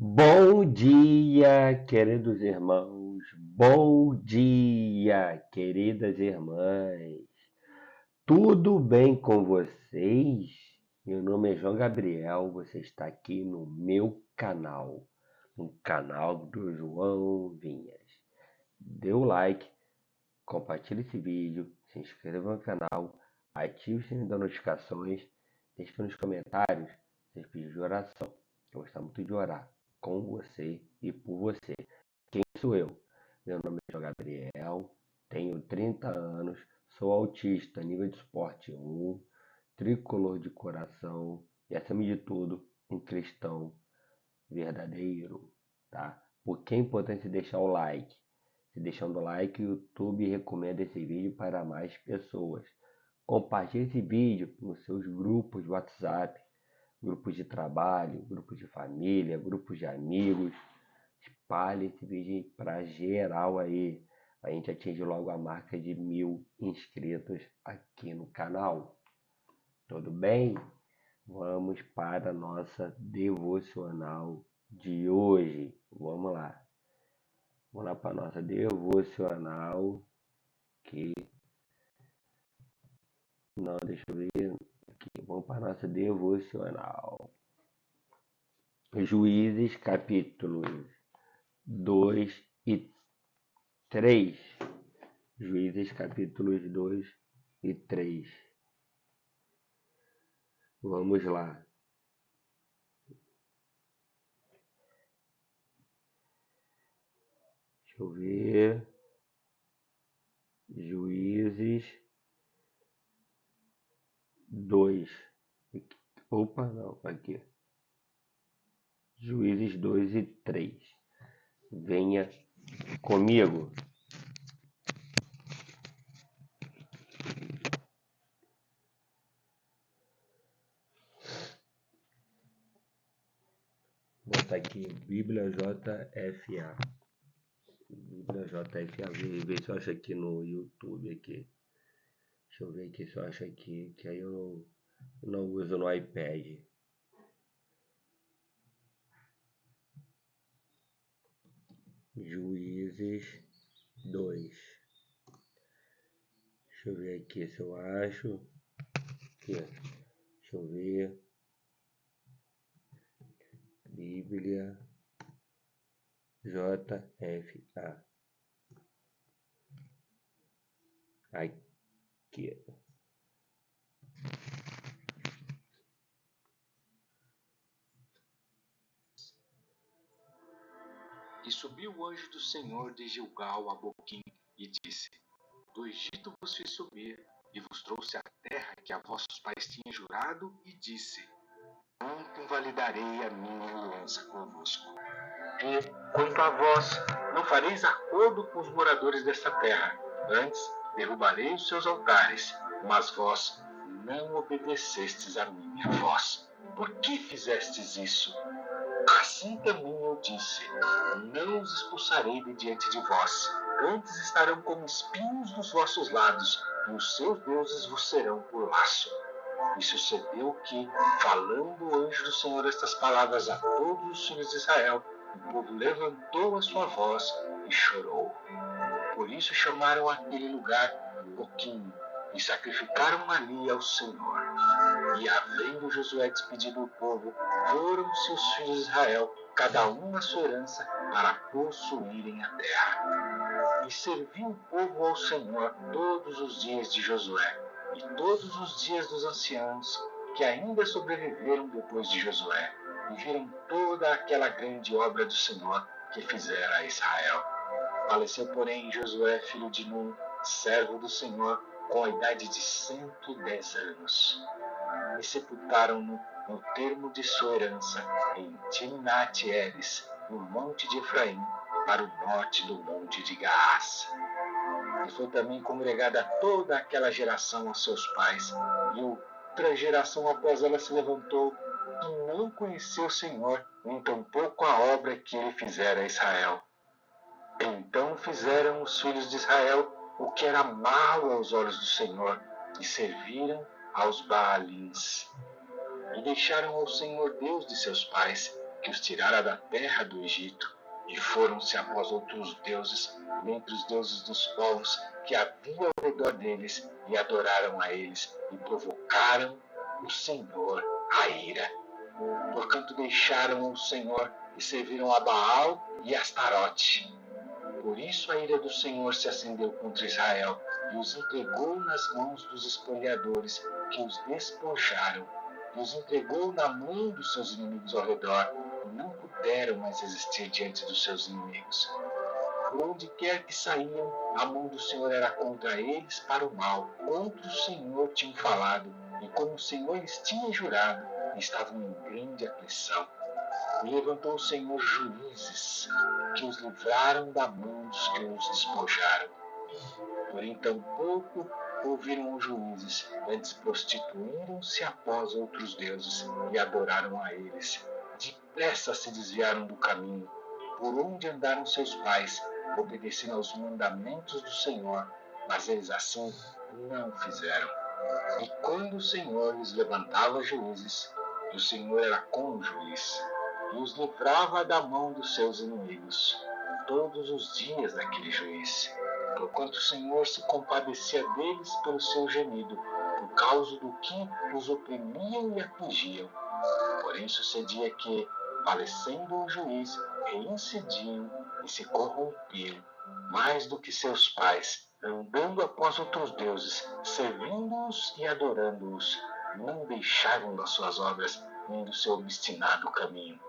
Bom dia, queridos irmãos. Bom dia, queridas irmãs. Tudo bem com vocês? Meu nome é João Gabriel. Você está aqui no meu canal, no canal do João Vinhas. Dê o like, compartilhe esse vídeo, se inscreva no canal, ative o sininho das notificações, deixe nos comentários seus pedidos de oração. Eu gosto muito de orar com você e por você. Quem sou eu? Meu nome é João Gabriel, tenho 30 anos, sou autista nível de esporte 1, tricolor de coração e, acima de tudo, um cristão verdadeiro, tá? Porque é importante deixar o like. Se deixando o like, o YouTube recomenda esse vídeo para mais pessoas. Compartilhe esse vídeo nos seus grupos de WhatsApp, grupos de trabalho, grupos de família, grupos de amigos. Espalhe esse vídeo para geral aí. A gente atinge logo a marca de 1.000 inscritos aqui no canal. Tudo bem? Vamos para a nossa devocional de hoje. Vamos lá. Vamos lá para a nossa devocional. Que não, deixa eu ver aqui. Vamos para a nossa devocional. Juízes capítulos 2 e 3. Juízes capítulos 2 e 3. Vamos lá. Deixa eu ver. Juízes 2. Opa, não, aqui. Juízes 2 e 3. Venha comigo. Vou botar aqui Bíblia JFA. Bíblia JFA. Ver se eu acho aqui no YouTube aqui. Deixa eu ver aqui se eu acho aqui. Que aí eu não uso no iPad. Juízes 2. Deixa eu ver aqui se eu acho. Aqui, deixa eu ver. Bíblia JFA. Aqui. E subiu o anjo do Senhor de Gilgal a Boquim e disse: Do Egito vos fiz subir e vos trouxe à terra que a vossos pais tinha jurado, e disse: Nunca invalidarei a minha aliança convosco. E, quanto a vós, não fareis acordo com os moradores desta terra. Antes, derrubarei os seus altares, mas vós não obedecestes a minha voz. Por que fizestes isso? Assim também eu disse: Não os expulsarei de diante de vós. Antes estarão como espinhos dos vossos lados, e os seus deuses vos serão por laço. E sucedeu que, falando o anjo do Senhor estas palavras a todos os filhos de Israel, o povo levantou a sua voz e chorou. Por isso chamaram aquele lugar Boquim, e sacrificaram ali ao Senhor. E, havendo Josué despedido o povo, foram-se os filhos de Israel, cada um a sua herança, para possuírem a terra. E serviu o povo ao Senhor todos os dias de Josué, e todos os dias dos anciãos, que ainda sobreviveram depois de Josué, e viram toda aquela grande obra do Senhor que fizera a Israel. Faleceu, porém, Josué, filho de Nun, servo do Senhor, com a idade de 110 anos. E sepultaram-no no termo de sua herança, em Timnat-Heres, no monte de Efraim, para o norte do monte de Gaás. E foi também congregada toda aquela geração a seus pais, e outra geração após ela se levantou, e não conheceu o Senhor, nem tampouco a obra que ele fizera a Israel. Então fizeram os filhos de Israel o que era mau aos olhos do Senhor, e serviram aos Baalins. E deixaram ao Senhor Deus de seus pais, que os tirara da terra do Egito, e foram-se após outros deuses, dentre os deuses dos povos que havia ao redor deles, e adoraram a eles, e provocaram o Senhor a ira. Porquanto deixaram o Senhor e serviram a Baal e a Astarote. Por isso a ira do Senhor se acendeu contra Israel, e os entregou nas mãos dos espoliadores, que os despojaram, e os entregou na mão dos seus inimigos ao redor, e não puderam mais resistir diante dos seus inimigos. Por onde quer que saíam, a mão do Senhor era contra eles para o mal. Contra o Senhor tinham falado, e como o Senhor lhes tinha jurado, estavam em grande aflição. E levantou o Senhor juízes, que os livraram da mão dos que os despojaram. Porém, tampouco ouviram os juízes, antes prostituíram-se após outros deuses e adoraram a eles. Depressa se desviaram do caminho, por onde andaram seus pais, obedecendo aos mandamentos do Senhor, mas eles assim não fizeram. E quando o Senhor lhes levantava juízes, o Senhor era com o juiz, e os livrava da mão dos seus inimigos, todos os dias daquele juiz. Porquanto o Senhor se compadecia deles pelo seu gemido, por causa do que os oprimiam e afligiam. Porém sucedia que, falecendo o juiz, reincidiam e se corrompiam, mais do que seus pais, andando após outros deuses, servindo-os e adorando-os, não deixavam das suas obras, nem do seu obstinado caminho.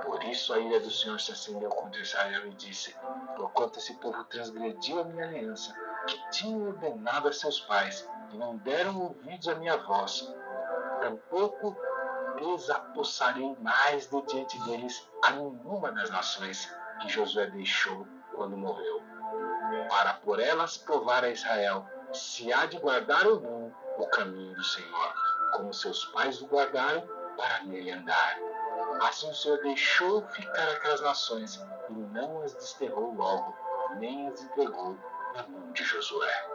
Por isso a ira do Senhor se acendeu contra Israel e disse: porquanto esse povo transgrediu a minha aliança, que tinha ordenado a seus pais, e não deram ouvidos à minha voz, tampouco desapossarei mais de diante deles a nenhuma das nações que Josué deixou quando morreu, para por elas provar a Israel se há de guardar ou não o caminho do Senhor, como seus pais o guardaram para nele andar. Assim o Senhor deixou ficar aquelas nações e não as desterrou logo, nem as entregou na mão de Josué.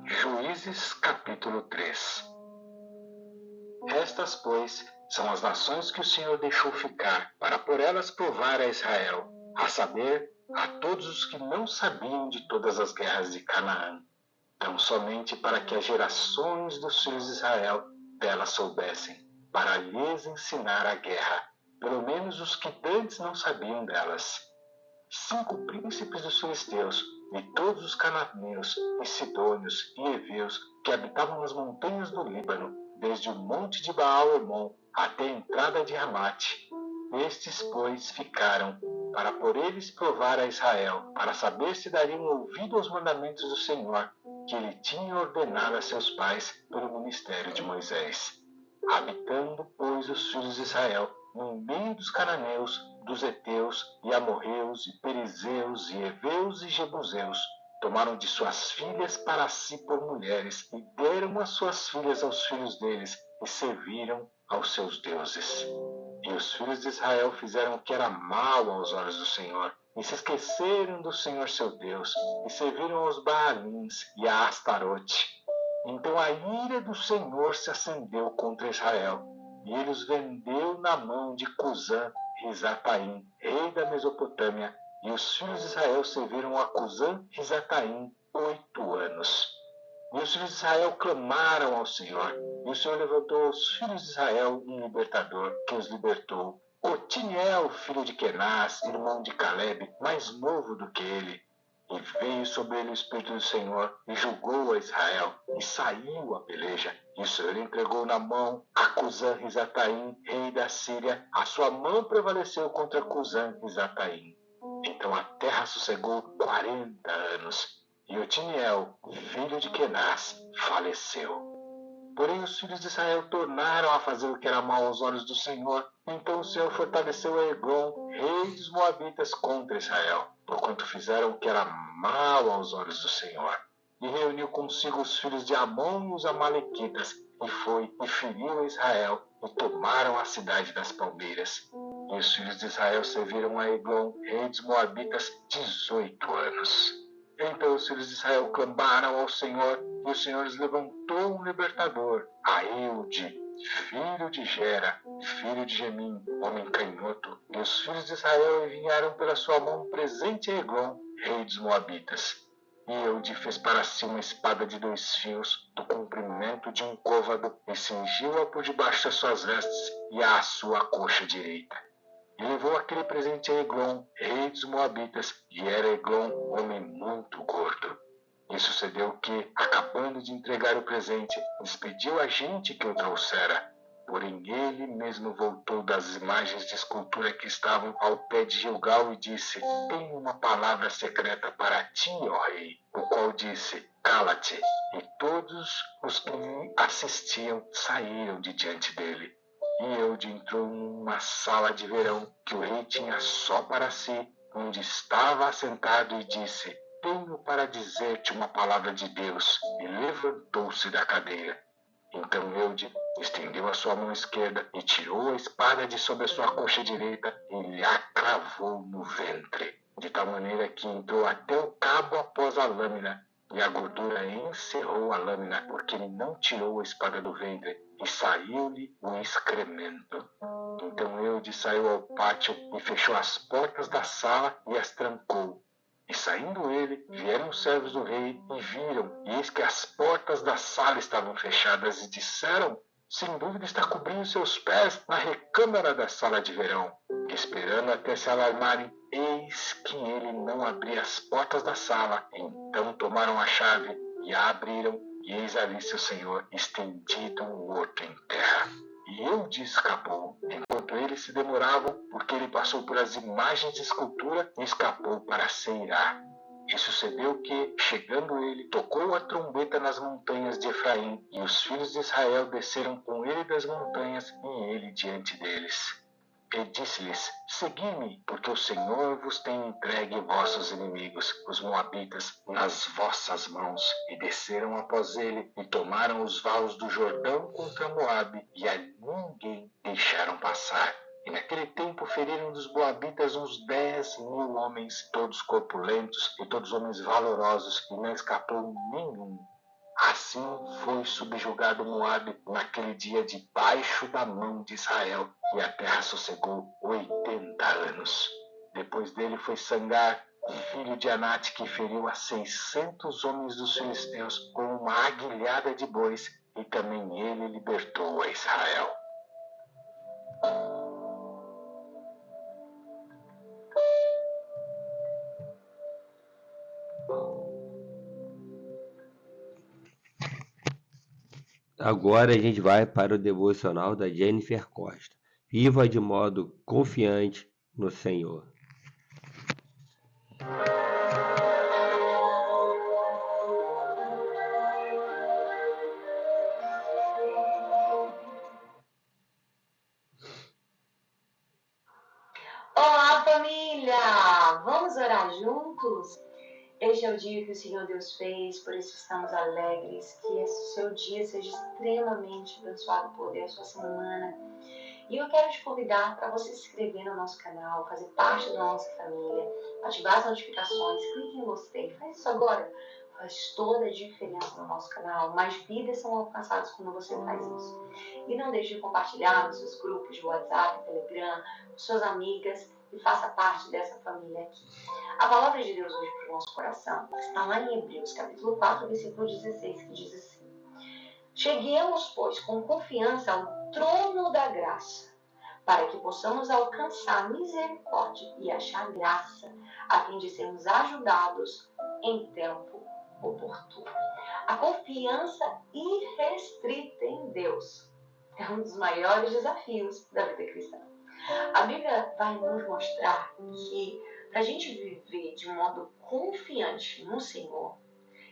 Juízes capítulo 3. Estas, pois, são as nações que o Senhor deixou ficar, para por elas provar a Israel, a saber, a todos os que não sabiam de todas as guerras de Canaã, tão somente para que as gerações dos filhos de Israel delas soubessem, para lhes ensinar a guerra, pelo menos os que antes não sabiam delas. 5 príncipes dos filisteus, e todos os cananeus, e sidônios, e heveus, que habitavam nas montanhas do Líbano, desde o monte de Baal-Hermon até a entrada de Ramate. Estes, pois, ficaram, para por eles provar a Israel, para saber se dariam ouvido aos mandamentos do Senhor, que ele tinha ordenado a seus pais pelo ministério de Moisés. Habitando, pois, os filhos de Israel no meio dos cananeus, dos heteus, e amorreus, e perizeus, e heveus, e jebuseus, tomaram de suas filhas para si por mulheres, e deram as suas filhas aos filhos deles, e serviram aos seus deuses. E os filhos de Israel fizeram o que era mal aos olhos do Senhor, e se esqueceram do Senhor seu Deus, e serviram aos Baalins e a Astarote. Então a ira do Senhor se acendeu contra Israel, e ele os vendeu na mão de Cusã-Risataim, rei da Mesopotâmia, e os filhos de Israel serviram a Cusã-Risataim 8 anos. E os filhos de Israel clamaram ao Senhor, e o Senhor levantou aos filhos de Israel um libertador, que os libertou, Otiniel, filho de Kenaz, irmão de Caleb, mais novo do que ele. E veio sobre ele o Espírito do Senhor, e julgou a Israel, e saiu a peleja. E o Senhor entregou na mão a Cusã-Risataim, rei da Síria. A sua mão prevaleceu contra Cusã-Risataim. Então a terra sossegou 40 anos, e Otiniel, filho de Kenaz, faleceu. Porém os filhos de Israel tornaram a fazer o que era mal aos olhos do Senhor. Então o Senhor fortaleceu a Eglon, rei dos Moabitas, contra Israel, porquanto fizeram o que era mal aos olhos do Senhor. E reuniu consigo os filhos de Amon e os Amalequitas, e foi e feriu a Israel, e tomaram a cidade das palmeiras. E os filhos de Israel serviram a Eglon, rei dos Moabitas, 18 anos. Então os filhos de Israel clamaram ao Senhor, e o Senhor lhes levantou um libertador, a Eude, filho de Gera, filho de Gemim, homem canhoto. E os filhos de Israel enviaram pela sua mão um presente a Eglon, rei dos Moabitas. E Eude fez para si uma espada de 2 fios, do comprimento de um côvado, e cingiu-a por debaixo das suas vestes e à sua coxa direita. E levou aquele presente a Eglon, rei dos Moabitas, e era Eglon homem muito gordo. E sucedeu que, acabando de entregar o presente, despediu a gente que o trouxera. Porém ele mesmo voltou das imagens de escultura que estavam ao pé de Gilgal e disse: Tenho uma palavra secreta para ti, ó rei. O qual disse: Cala-te. E todos os que lhe assistiam saíram de diante dele. E Eude entrou numa sala de verão que o rei tinha só para si, onde estava assentado, e disse: Tenho para dizer-te uma palavra de Deus. E levantou-se da cadeira. Então Eude estendeu a sua mão esquerda e tirou a espada de sobre a sua coxa direita e lhe a cravou no ventre, de tal maneira que entrou até o cabo após a lâmina, e a gordura encerrou a lâmina, porque ele não tirou a espada do ventre, e saiu-lhe o excremento. Então Eude saiu ao pátio e fechou as portas da sala e as trancou. E saindo ele, vieram os servos do rei e viram, e eis que as portas da sala estavam fechadas, e disseram: Sem dúvida está cobrindo seus pés na recâmara da sala de verão. E esperando até se alarmarem, eis que ele não abria as portas da sala. Então tomaram a chave e a abriram, e eis ali seu senhor estendido morto em terra. E Eude escapou, enquanto eles se demoravam, porque ele passou por as imagens de escultura e escapou para Seirá. E sucedeu que, chegando ele, tocou a trombeta nas montanhas de Efraim, e os filhos de Israel desceram com ele das montanhas, e ele diante deles. E disse-lhes: Segui-me, porque o Senhor vos tem entregue vossos inimigos, os moabitas, nas vossas mãos. E desceram após ele, e tomaram os vales do Jordão contra Moabe, e a ninguém deixaram passar. E naquele tempo feriram dos moabitas uns 10.000 homens, todos corpulentos e todos homens valorosos, e não escapou nenhum. Assim foi subjugado Moabe naquele dia debaixo da mão de Israel, e a terra sossegou 80 anos. Depois dele foi Sangar, filho de Anate, que feriu a 600 homens dos filisteus com uma aguilhada de bois, e também ele libertou a Israel. Agora a gente vai para o devocional da Jennifer Costa. Viva de modo confiante no Senhor. Olá, família! Vamos orar juntos? Este é o dia que o Senhor Deus fez, por isso estamos alegres. Que esse seu dia seja extremamente abençoado por Deus, sua semana. E eu quero te convidar para você se inscrever no nosso canal, fazer parte da nossa família, ativar as notificações, clique em gostei, faz isso agora. Faz toda a diferença no nosso canal. Mais vidas são alcançadas quando você faz isso. E não deixe de compartilhar nos seus grupos de WhatsApp, Telegram, com suas amigas e faça parte dessa família aqui. A palavra de Deus hoje para o nosso coração está lá em Hebreus, capítulo 4, versículo 16, que diz assim: Cheguemos, pois, com confiança ao trono da graça, para que possamos alcançar misericórdia e achar graça, a fim de sermos ajudados em tempo oportuno. A confiança irrestrita em Deus é um dos maiores desafios da vida cristã. A Bíblia vai nos mostrar que para a gente viver de modo confiante no Senhor,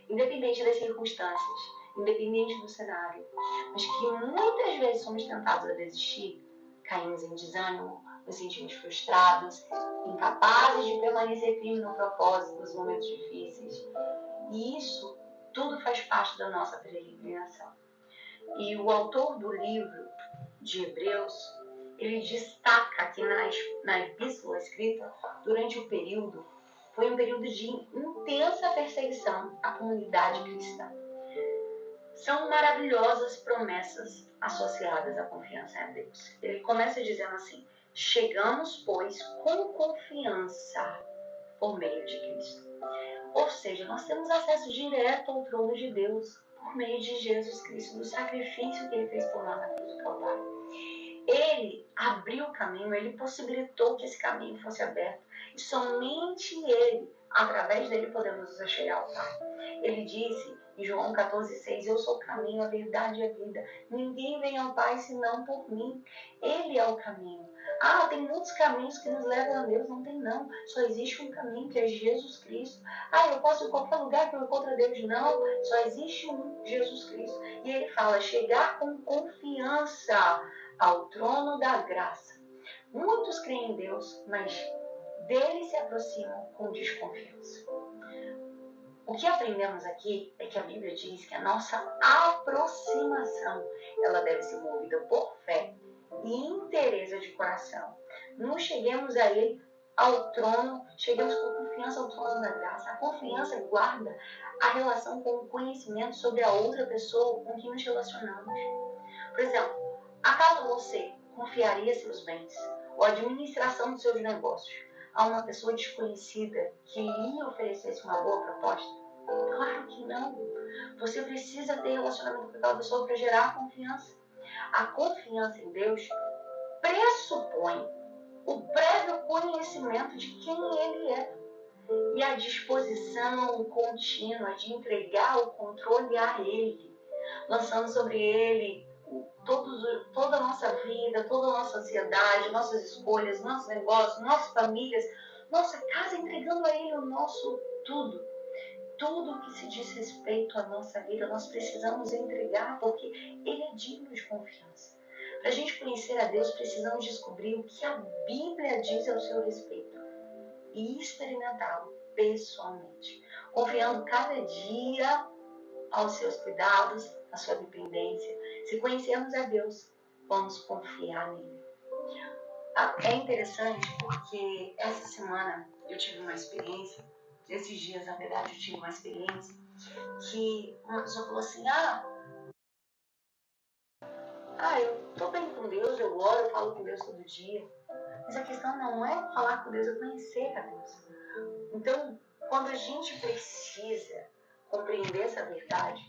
independente das circunstâncias, independente do cenário, mas que muitas vezes somos tentados a desistir, caímos em desânimo, nos sentimos frustrados, incapazes de permanecer firmes no propósito nos momentos difíceis. E isso tudo faz parte da nossa peregrinação. E o autor do livro de Hebreus, ele destaca que na epístola escrita durante o período, foi um período de intensa perseguição à comunidade cristã. São maravilhosas promessas associadas à confiança em Deus. Ele começa dizendo assim: chegamos, pois, com confiança por meio de Cristo. Ou seja, nós temos acesso direto ao trono de Deus por meio de Jesus Cristo, do sacrifício que ele fez por nós na cruz do Calvário. Ele abriu o caminho, ele possibilitou que esse caminho fosse aberto. E somente ele, através dele, podemos nos chegar ao Pai. Ele disse em João 14,6, eu sou o caminho, a verdade e a vida. Ninguém vem ao Pai senão por mim. Ele é o caminho. Ah, tem muitos caminhos que nos levam a Deus. Não tem não. Só existe um caminho, que é Jesus Cristo. Ah, eu posso ir em qualquer lugar que eu encontro a Deus. Não, só existe um, Jesus Cristo. E ele fala, chegar com confiança ao trono da graça. Muitos creem em Deus, mas dele se aproximam com desconfiança. O que aprendemos aqui é que a Bíblia diz que a nossa aproximação, ela deve ser movida por fé e interesse de coração. Não cheguemos a ele, ao trono, chegamos com confiança ao trono da graça. A confiança guarda a relação com o conhecimento sobre a outra pessoa com quem nos relacionamos. Por exemplo, acaso você confiaria seus bens ou a administração dos seus negócios a uma pessoa desconhecida que lhe oferecesse uma boa proposta? Claro que não. Você precisa ter relacionamento com aquela pessoa para gerar confiança. A confiança em Deus pressupõe o prévio conhecimento de quem Ele é e a disposição contínua de entregar o controle a Ele, lançando sobre Ele toda a nossa vida, toda a nossa ansiedade, nossas escolhas, nossos negócios, nossas famílias, nossa casa, entregando a Ele o nosso tudo. Tudo que se diz respeito à nossa vida, nós precisamos entregar, porque Ele é digno de confiança. Para a gente conhecer a Deus, precisamos descobrir o que a Bíblia diz ao seu respeito e experimentá-lo pessoalmente, confiando cada dia aos seus cuidados, à sua dependência. Se conhecermos a Deus, vamos confiar nele. É interessante porque essa semana eu tive uma experiência, esses dias, na verdade, eu tive uma experiência que uma pessoa falou assim, eu tô bem com Deus, eu oro, eu falo com Deus todo dia. Mas a questão não é falar com Deus, é conhecer a Deus. Então, quando a gente precisa compreender essa verdade,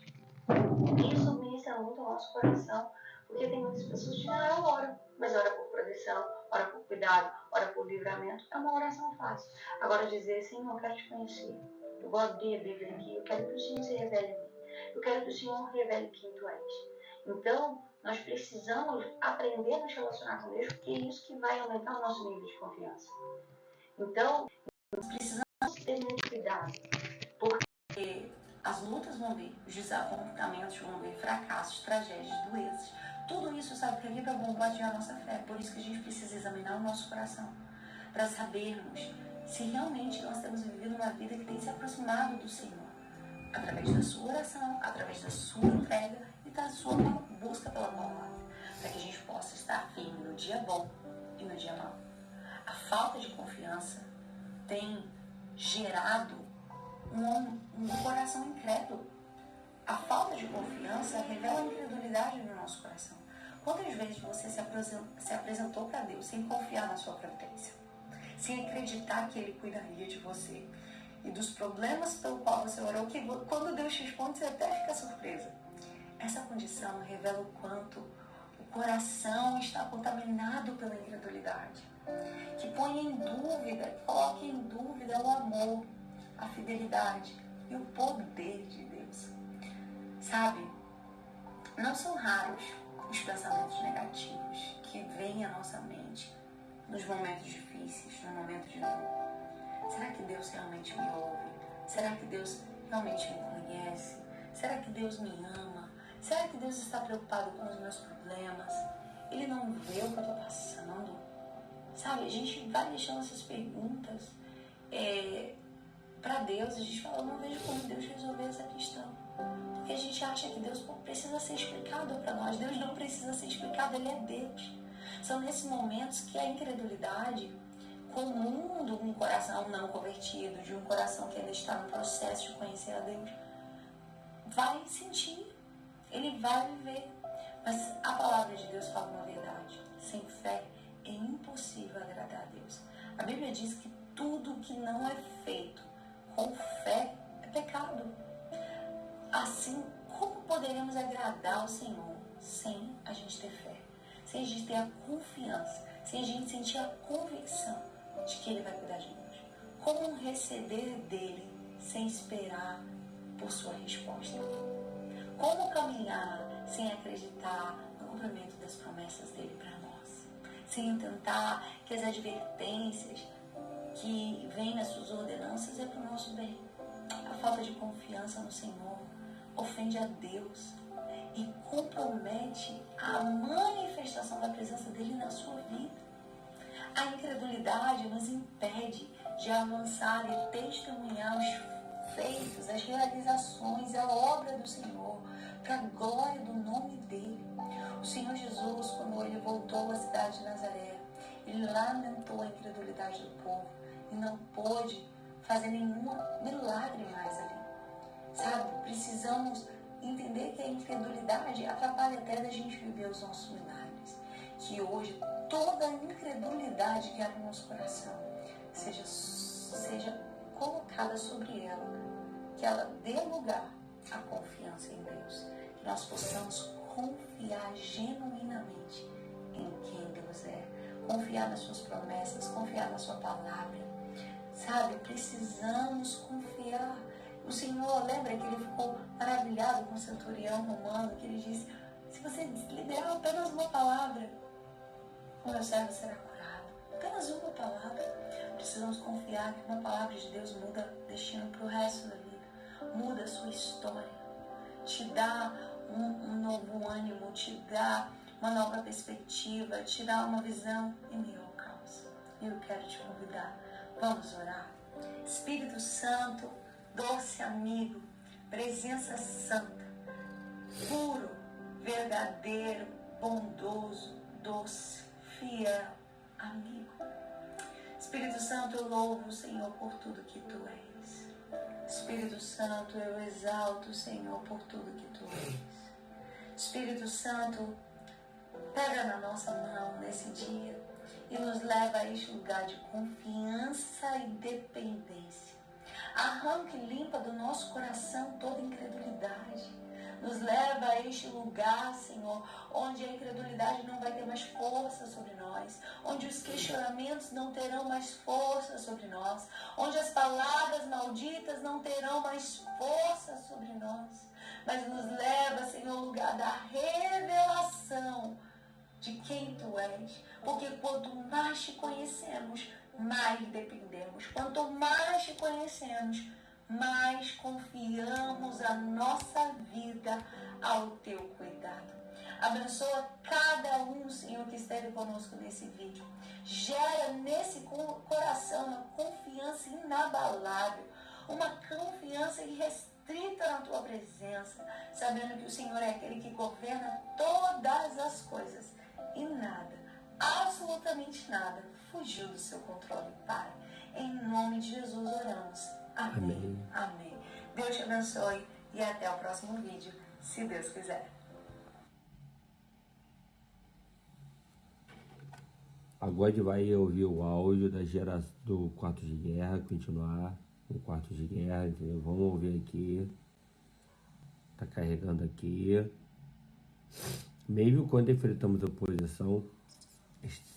isso ministra muito o nosso coração. Porque tem muitas pessoas que dizem, eu oro, mas ora por proteção, ora por cuidado, ora por livramento. É uma oração fácil. Agora dizer, Senhor, eu quero te conhecer. Eu vou abrir a Bíblia aqui, eu quero que o Senhor se revele a mim. Eu quero que o Senhor revele quem tu és. Então, nós precisamos aprender a nos relacionar com Deus, porque é isso que vai aumentar o nosso nível de confiança. Então, nós precisamos ter muito cuidado, porque as lutas vão vir, os desapontamentos vão vir, fracassos, tragédias, doenças. Tudo isso, sabe, que é para bombardear a nossa fé. Por isso que a gente precisa examinar o nosso coração, para sabermos se realmente nós temos vivido uma vida que tem se aproximado do Senhor, através da sua oração, através da sua entrega e da sua busca pela palavra, para que a gente possa estar firme no dia bom e no dia mau. A falta de confiança tem gerado um coração incrédulo. A falta de confiança revela a incredulidade no nosso coração. Quantas vezes você se apresentou para Deus sem confiar na sua providência, sem acreditar que Ele cuidaria de você e dos problemas pelo qual você orou, que quando Deus te responde, você até fica surpresa. Essa condição revela o quanto o coração está contaminado pela incredulidade, que põe em dúvida, coloca em dúvida o amor, a fidelidade e o poder de Deus. Sabe, não são raros os pensamentos negativos que vêm à nossa mente nos momentos difíceis, no momento de dor. Será que Deus realmente me ouve? Será que Deus realmente me conhece? Será que Deus me ama? Será que Deus está preocupado com os meus problemas? Ele não vê o que eu estou passando? Sabe, a gente vai deixando essas perguntas para Deus, a gente fala, eu não vejo como Deus resolver essa questão. Porque porque a gente acha que Deus precisa ser explicado para nós. Deus não precisa ser explicado, Ele é Deus. São nesses momentos que a incredulidade comum de um coração não convertido, de um coração que ainda está no processo de conhecer a Deus, vai sentir, ele vai viver. Mas a palavra de Deus fala uma verdade: sem fé é impossível agradar a Deus. A Bíblia diz que tudo que não é feito com fé é pecado. Assim, como poderemos agradar ao Senhor sem a gente ter fé? Sem a gente ter a confiança, sem a gente sentir a convicção de que Ele vai cuidar de nós? Como receber dEle sem esperar por sua resposta? Como caminhar sem acreditar no cumprimento das promessas dEle para nós? Sem tentar que as advertências que vêm nas suas ordenanças é para o nosso bem. A falta de confiança no Senhor ofende a Deus e compromete a manifestação da presença dEle na sua vida. A incredulidade nos impede de avançar e testemunhar os feitos, as realizações, a obra do Senhor, para a glória do nome dEle. O Senhor Jesus, quando Ele voltou à cidade de Nazaré, Ele lamentou a incredulidade do povo e não pôde fazer nenhum milagre mais ali. Sabe, precisamos entender que a incredulidade atrapalha até da gente viver os nossos milagres. Que hoje toda a incredulidade que há no nosso coração seja colocada sobre ela, que ela dê lugar à confiança em Deus, que nós possamos confiar genuinamente em quem Deus é, confiar nas suas promessas, confiar na sua palavra. Sabe, precisamos confiar. O Senhor, lembra que Ele ficou maravilhado com o centurião romano, que Ele disse: se você liberar apenas uma palavra, o meu servo será curado. Apenas uma palavra. Precisamos confiar que uma palavra de Deus muda destino para o resto da vida, muda a sua história, te dá um novo ânimo, te dá uma nova perspectiva, te dá uma visão em meio ao caos. Eu quero te convidar, vamos orar. Espírito Santo, doce amigo, presença santa, puro, verdadeiro, bondoso, doce, fiel amigo. Espírito Santo, eu louvo o Senhor por tudo que Tu és. Espírito Santo, eu exalto o Senhor por tudo que Tu és. Espírito Santo, pega na nossa mão nesse dia e nos leva a este lugar de confiança e dependência. Arranca e limpa do nosso coração toda incredulidade. Nos leva a este lugar, Senhor, onde a incredulidade não vai ter mais força sobre nós, onde os questionamentos não terão mais força sobre nós, onde as palavras malditas não terão mais força sobre nós, mas nos leva, Senhor, ao lugar da revelação de quem Tu és, porque quanto mais Te conhecemos, mais dependemos. Quanto mais Te conhecemos, mais confiamos a nossa vida ao Teu cuidado. Abençoa cada um, Senhor, que esteve conosco nesse vídeo. Gera nesse coração uma confiança inabalável, uma confiança irrestrita na Tua presença, sabendo que o Senhor é aquele que governa todas as coisas e nada, absolutamente nada, fugiu do Seu controle, Pai. Em nome de Jesus oramos. Amém. Amém. Deus te abençoe e até o próximo vídeo, se Deus quiser. Agora a gente vai ouvir o áudio do quarto de guerra, continuar com o quarto de guerra, entendeu? Vamos ouvir aqui. Tá carregando aqui. Mesmo quando enfrentamos oposição,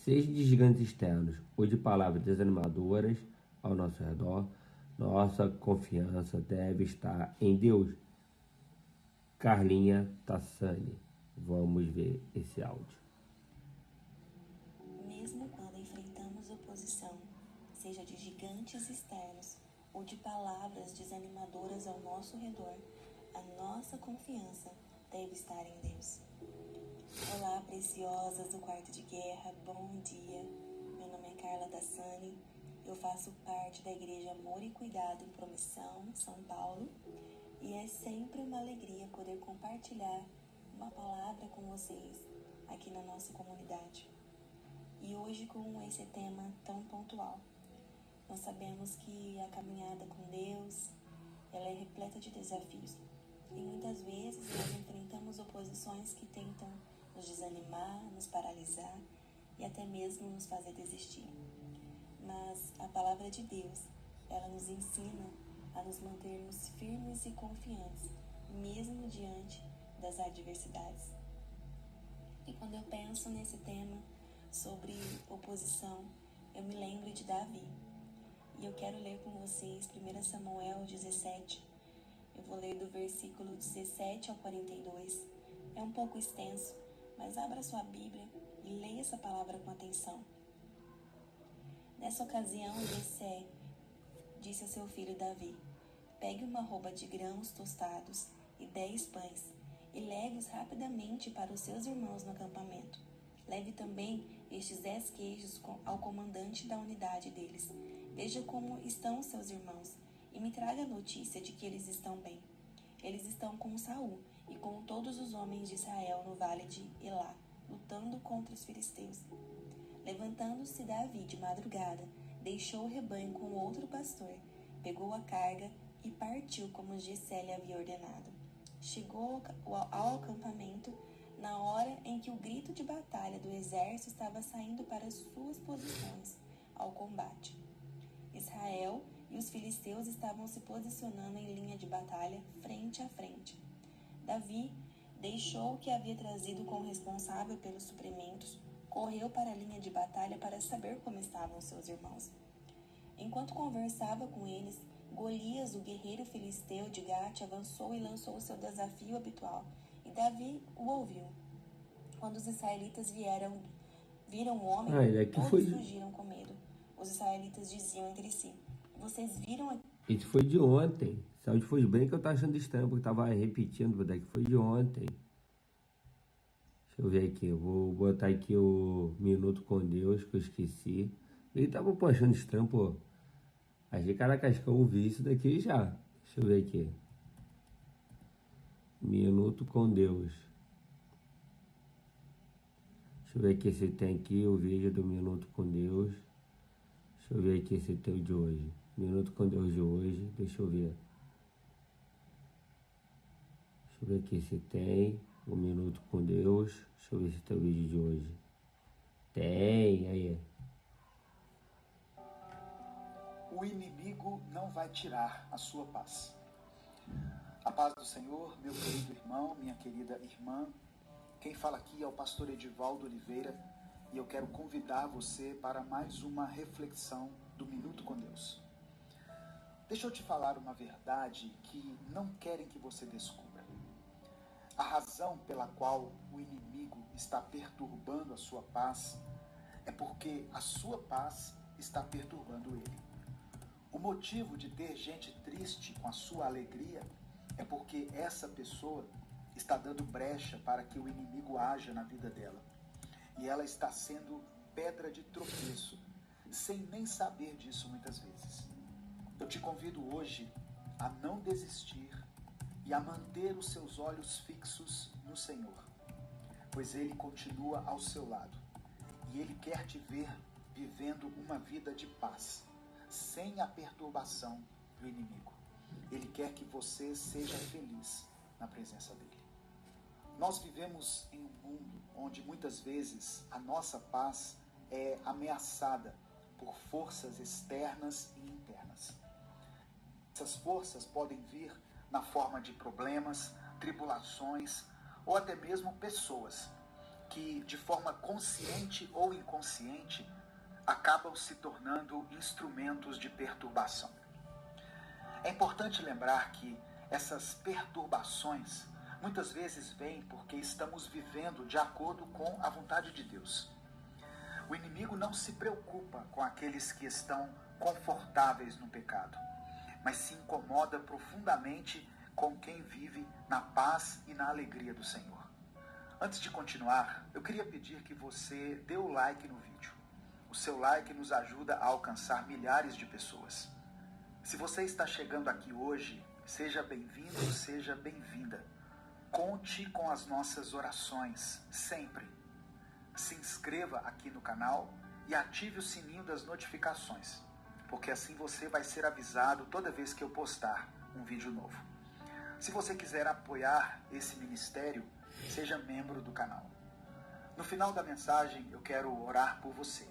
seja de gigantes externos ou de palavras desanimadoras ao nosso redor, nossa confiança deve estar em Deus. Carlinha Tassani. Vamos ver esse áudio. Mesmo quando enfrentamos oposição, seja de gigantes externos ou de palavras desanimadoras ao nosso redor, a nossa confiança deve estar em Deus. Olá, preciosas do quarto de guerra, bom dia. Meu nome é Carla Tassani. Eu faço parte da Igreja Amor e Cuidado em Promissão, São Paulo, e é sempre uma alegria poder compartilhar uma palavra com vocês aqui na nossa comunidade. E hoje com esse tema tão pontual. Nós sabemos que a caminhada com Deus, ela é repleta de desafios. E muitas vezes nós enfrentamos oposições que tentam nos desanimar, nos paralisar e até mesmo nos fazer desistir. Mas a palavra de Deus, ela nos ensina a nos mantermos firmes e confiantes, mesmo diante das adversidades. E quando eu penso nesse tema sobre oposição, eu me lembro de Davi. E eu quero ler com vocês 1 Samuel 17. Eu vou ler do versículo 17 ao 42. É um pouco extenso, mas abra sua Bíblia e leia essa palavra com atenção. Nessa ocasião, Jessé disse a seu filho Davi: pegue uma arroba de grãos tostados e 10 pães e leve-os rapidamente para os seus irmãos no acampamento. Leve também estes 10 queijos ao comandante da unidade deles. Veja como estão seus irmãos e me traga a notícia de que eles estão bem. Eles estão com Saul e com todos os homens de Israel no vale de Elá, lutando contra os filisteus. Levantando-se Davi de madrugada, deixou o rebanho com outro pastor, pegou a carga e partiu como Jessé lhe havia ordenado. Chegou ao acampamento na hora em que o grito de batalha do exército estava saindo para as suas posições ao combate. Israel e os filisteus estavam se posicionando em linha de batalha frente a frente. Davi deixou o que havia trazido como responsável pelos suprimentos, correu para a linha de batalha para saber como estavam seus irmãos. Enquanto conversava com eles, Golias, o guerreiro filisteu de Gate, avançou e lançou o seu desafio habitual, e Davi o ouviu. Quando os israelitas viram o homem, todos fugiram com medo. Os israelitas diziam entre si: vocês viram... Esse foi de ontem. Esse áudio foi bem que eu tava achando estranho, porque eu tava repetindo, mas daqui foi de ontem. Deixa eu ver aqui, eu vou botar aqui o Minuto com Deus, que eu esqueci. Ele tava achando estranho, pô. Achei, caraca, acho que eu ouvi isso daqui já. Deixa eu ver aqui. Minuto com Deus. Deixa eu ver aqui se tem aqui o vídeo do Minuto com Deus. Deixa eu ver aqui se tem o de hoje. Minuto com Deus de hoje. Deixa eu ver. Deixa eu ver aqui se tem o Minuto com Deus. Deixa eu ver se tem o vídeo de hoje. Tem, aí. O inimigo não vai tirar a sua paz. A paz do Senhor, meu querido irmão, minha querida irmã. Quem fala aqui é o pastor Edivaldo Oliveira e eu quero convidar você para mais uma reflexão do Minuto com Deus. Deixa eu te falar uma verdade que não querem que você descubra. A razão pela qual o inimigo está perturbando a sua paz é porque a sua paz está perturbando ele. O motivo de ter gente triste com a sua alegria é porque essa pessoa está dando brecha para que o inimigo haja na vida dela. E ela está sendo pedra de tropeço, sem nem saber disso muitas vezes. Eu te convido hoje a não desistir e a manter os seus olhos fixos no Senhor, pois Ele continua ao seu lado e Ele quer te ver vivendo uma vida de paz, sem a perturbação do inimigo. Ele quer que você seja feliz na presença dele. Nós vivemos em um mundo onde muitas vezes a nossa paz é ameaçada por forças externas e internas. Essas forças podem vir na forma de problemas, tribulações ou até mesmo pessoas que, de forma consciente ou inconsciente, acabam se tornando instrumentos de perturbação. É importante lembrar que essas perturbações muitas vezes vêm porque estamos vivendo de acordo com a vontade de Deus. O inimigo não se preocupa com aqueles que estão confortáveis no pecado, mas se incomoda profundamente com quem vive na paz e na alegria do Senhor. Antes de continuar, eu queria pedir que você dê o like no vídeo. O seu like nos ajuda a alcançar milhares de pessoas. Se você está chegando aqui hoje, Seja bem-vindo, seja bem-vinda. Conte com as nossas orações, sempre. Se inscreva aqui no canal e ative o sininho das notificações, porque assim você vai ser avisado toda vez que eu postar um vídeo novo. Se você quiser apoiar esse ministério, seja membro do canal. No final da mensagem, eu quero orar por você.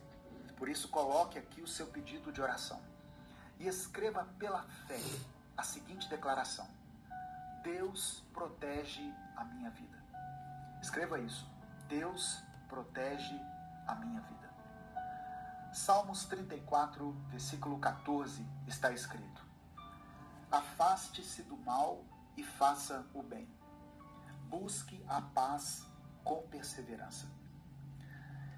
Por isso, coloque aqui o seu pedido de oração. E escreva pela fé a seguinte declaração: Deus protege a minha vida. Escreva isso. Deus protege a minha vida. Salmos 34, versículo 14, está escrito: Afaste-se do mal e faça o bem. Busque a paz com perseverança.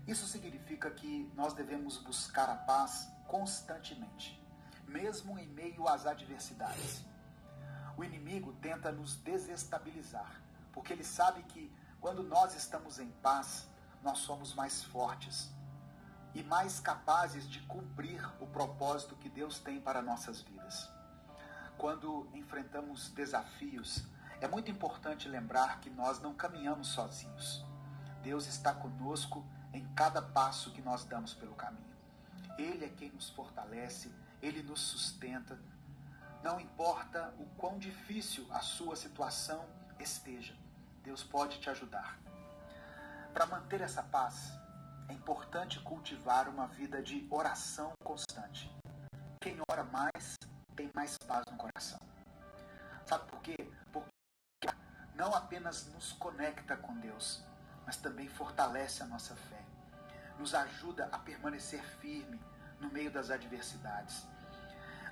Isso significa que nós devemos buscar a paz constantemente, mesmo em meio às adversidades. O inimigo tenta nos desestabilizar, porque ele sabe que quando nós estamos em paz, nós somos mais fortes e mais capazes de cumprir o propósito que Deus tem para nossas vidas. Quando enfrentamos desafios, é muito importante lembrar que nós não caminhamos sozinhos. Deus está conosco em cada passo que nós damos pelo caminho. Ele é quem nos fortalece, Ele nos sustenta. Não importa o quão difícil a sua situação esteja, Deus pode te ajudar. Para manter essa paz, é importante cultivar uma vida de oração constante. Quem ora mais, tem mais paz no coração. Sabe por quê? Porque não apenas nos conecta com Deus, mas também fortalece a nossa fé. Nos ajuda a permanecer firme no meio das adversidades.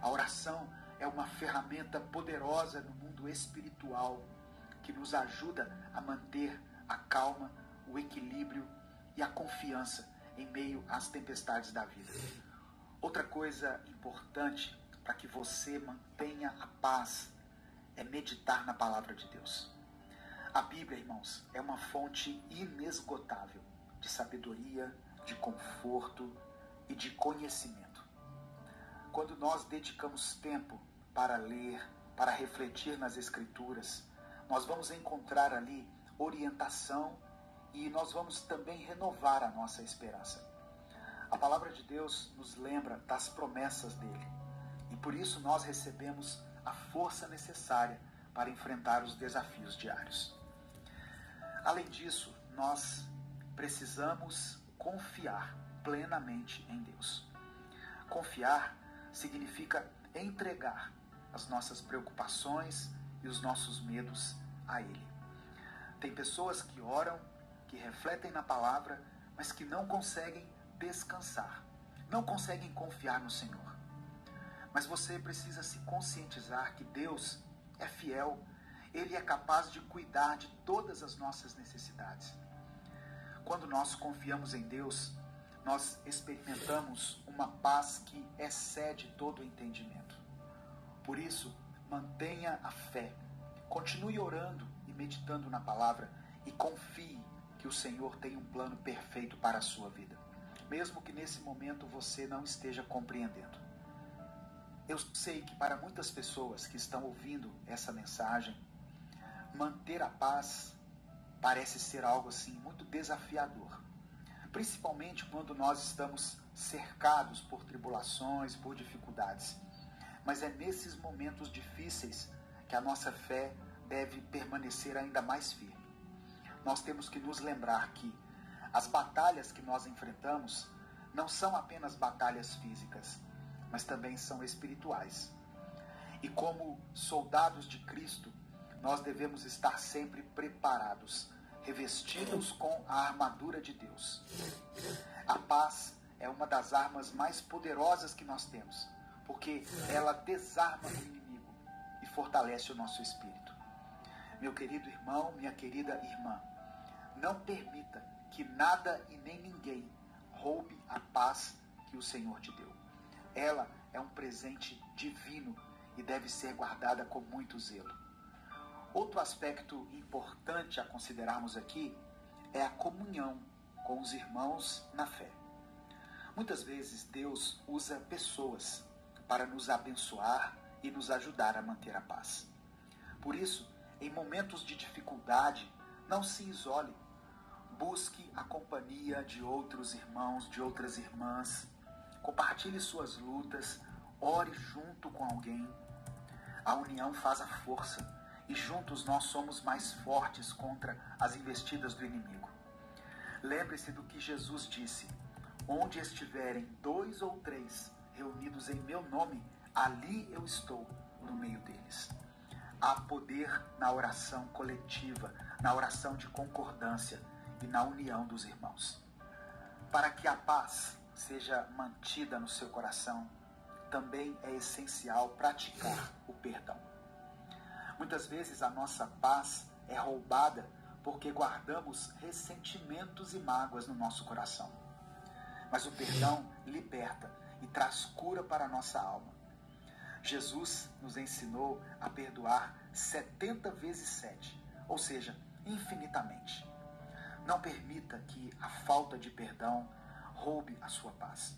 A oração é uma ferramenta poderosa no mundo espiritual que nos ajuda a manter a calma, o equilíbrio e a confiança em meio às tempestades da vida. Outra coisa importante para que você mantenha a paz é meditar na palavra de Deus. A Bíblia, irmãos, é uma fonte inesgotável de sabedoria, de conforto e de conhecimento. Quando nós dedicamos tempo para ler, para refletir nas Escrituras, nós vamos encontrar ali orientação e nós vamos também renovar a nossa esperança. A palavra de Deus nos lembra das promessas dele e por isso nós recebemos a força necessária para enfrentar os desafios diários. Além disso, nós precisamos confiar plenamente em Deus. Confiar significa entregar as nossas preocupações e os nossos medos a Ele. Tem pessoas que oram, que refletem na palavra, mas que não conseguem descansar, não conseguem confiar no Senhor. Mas você precisa se conscientizar que Deus é fiel, Ele é capaz de cuidar de todas as nossas necessidades. Quando nós confiamos em Deus, nós experimentamos uma paz que excede todo o entendimento. Por isso, mantenha a fé, continue orando e meditando na palavra e confie que o Senhor tem um plano perfeito para a sua vida, mesmo que nesse momento você não esteja compreendendo. Eu sei que para muitas pessoas que estão ouvindo essa mensagem, manter a paz parece ser algo assim muito desafiador, principalmente quando nós estamos cercados por tribulações, por dificuldades. Mas é nesses momentos difíceis que a nossa fé deve permanecer ainda mais firme. Nós temos que nos lembrar que as batalhas que nós enfrentamos não são apenas batalhas físicas, mas também são espirituais. E como soldados de Cristo, nós devemos estar sempre preparados, revestidos com a armadura de Deus. A paz é uma das armas mais poderosas que nós temos, porque ela desarma o inimigo e fortalece o nosso espírito. Meu querido irmão, minha querida irmã, não permita que nada e nem ninguém roube a paz que o Senhor te deu. Ela é um presente divino e deve ser guardada com muito zelo. Outro aspecto importante a considerarmos aqui é a comunhão com os irmãos na fé. Muitas vezes Deus usa pessoas para nos abençoar e nos ajudar a manter a paz. Por isso, em momentos de dificuldade, não se isole. Busque a companhia de outros irmãos, de outras irmãs. Compartilhe suas lutas, ore junto com alguém. A união faz a força e juntos nós somos mais fortes contra as investidas do inimigo. Lembre-se do que Jesus disse: onde estiverem 2 ou 3 reunidos em meu nome, ali eu estou no meio deles. Há poder na oração coletiva, na oração de concordância e na união dos irmãos. Para que a paz seja mantida no seu coração, também é essencial praticar o perdão. Muitas vezes a nossa paz é roubada porque guardamos ressentimentos e mágoas no nosso coração. Mas o perdão liberta e traz cura para a nossa alma. Jesus nos ensinou a perdoar 70 vezes 7, ou seja, infinitamente. Não permita que a falta de perdão roube a sua paz.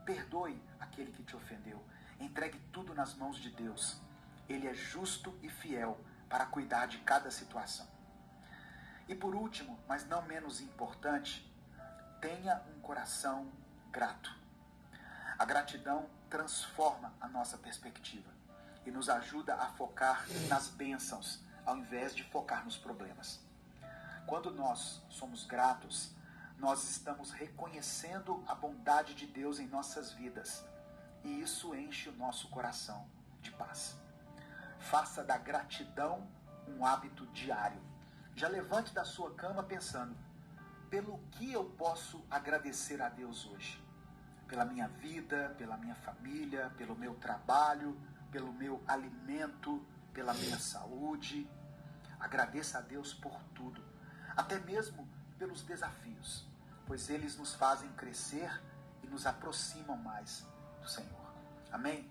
Perdoe aquele que te ofendeu. Entregue tudo nas mãos de Deus. Ele é justo e fiel para cuidar de cada situação. E por último, mas não menos importante, tenha um coração grato. A gratidão transforma a nossa perspectiva e nos ajuda a focar nas bênçãos, ao invés de focar nos problemas. Quando nós somos gratos, nós estamos reconhecendo a bondade de Deus em nossas vidas, e isso enche o nosso coração de paz. Faça da gratidão um hábito diário. Já levante da sua cama pensando: pelo que eu posso agradecer a Deus hoje? Pela minha vida, pela minha família, pelo meu trabalho, pelo meu alimento, pela minha saúde. Agradeça a Deus por tudo, até mesmo pelos desafios, pois eles nos fazem crescer e nos aproximam mais do Senhor. Amém?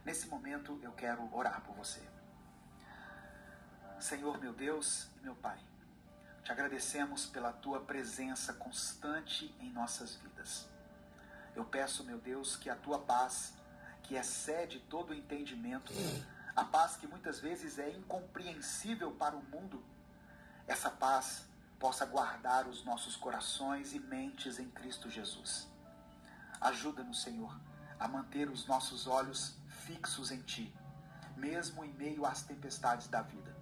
Nesse momento eu quero orar por você. Senhor, meu Deus e meu Pai, te agradecemos pela tua presença constante em nossas vidas. Eu peço, meu Deus, que a tua paz, que excede todo o entendimento, a paz que muitas vezes é incompreensível para o mundo, essa paz possa guardar os nossos corações e mentes em Cristo Jesus. Ajuda-nos, Senhor, a manter os nossos olhos fixos em Ti, mesmo em meio às tempestades da vida.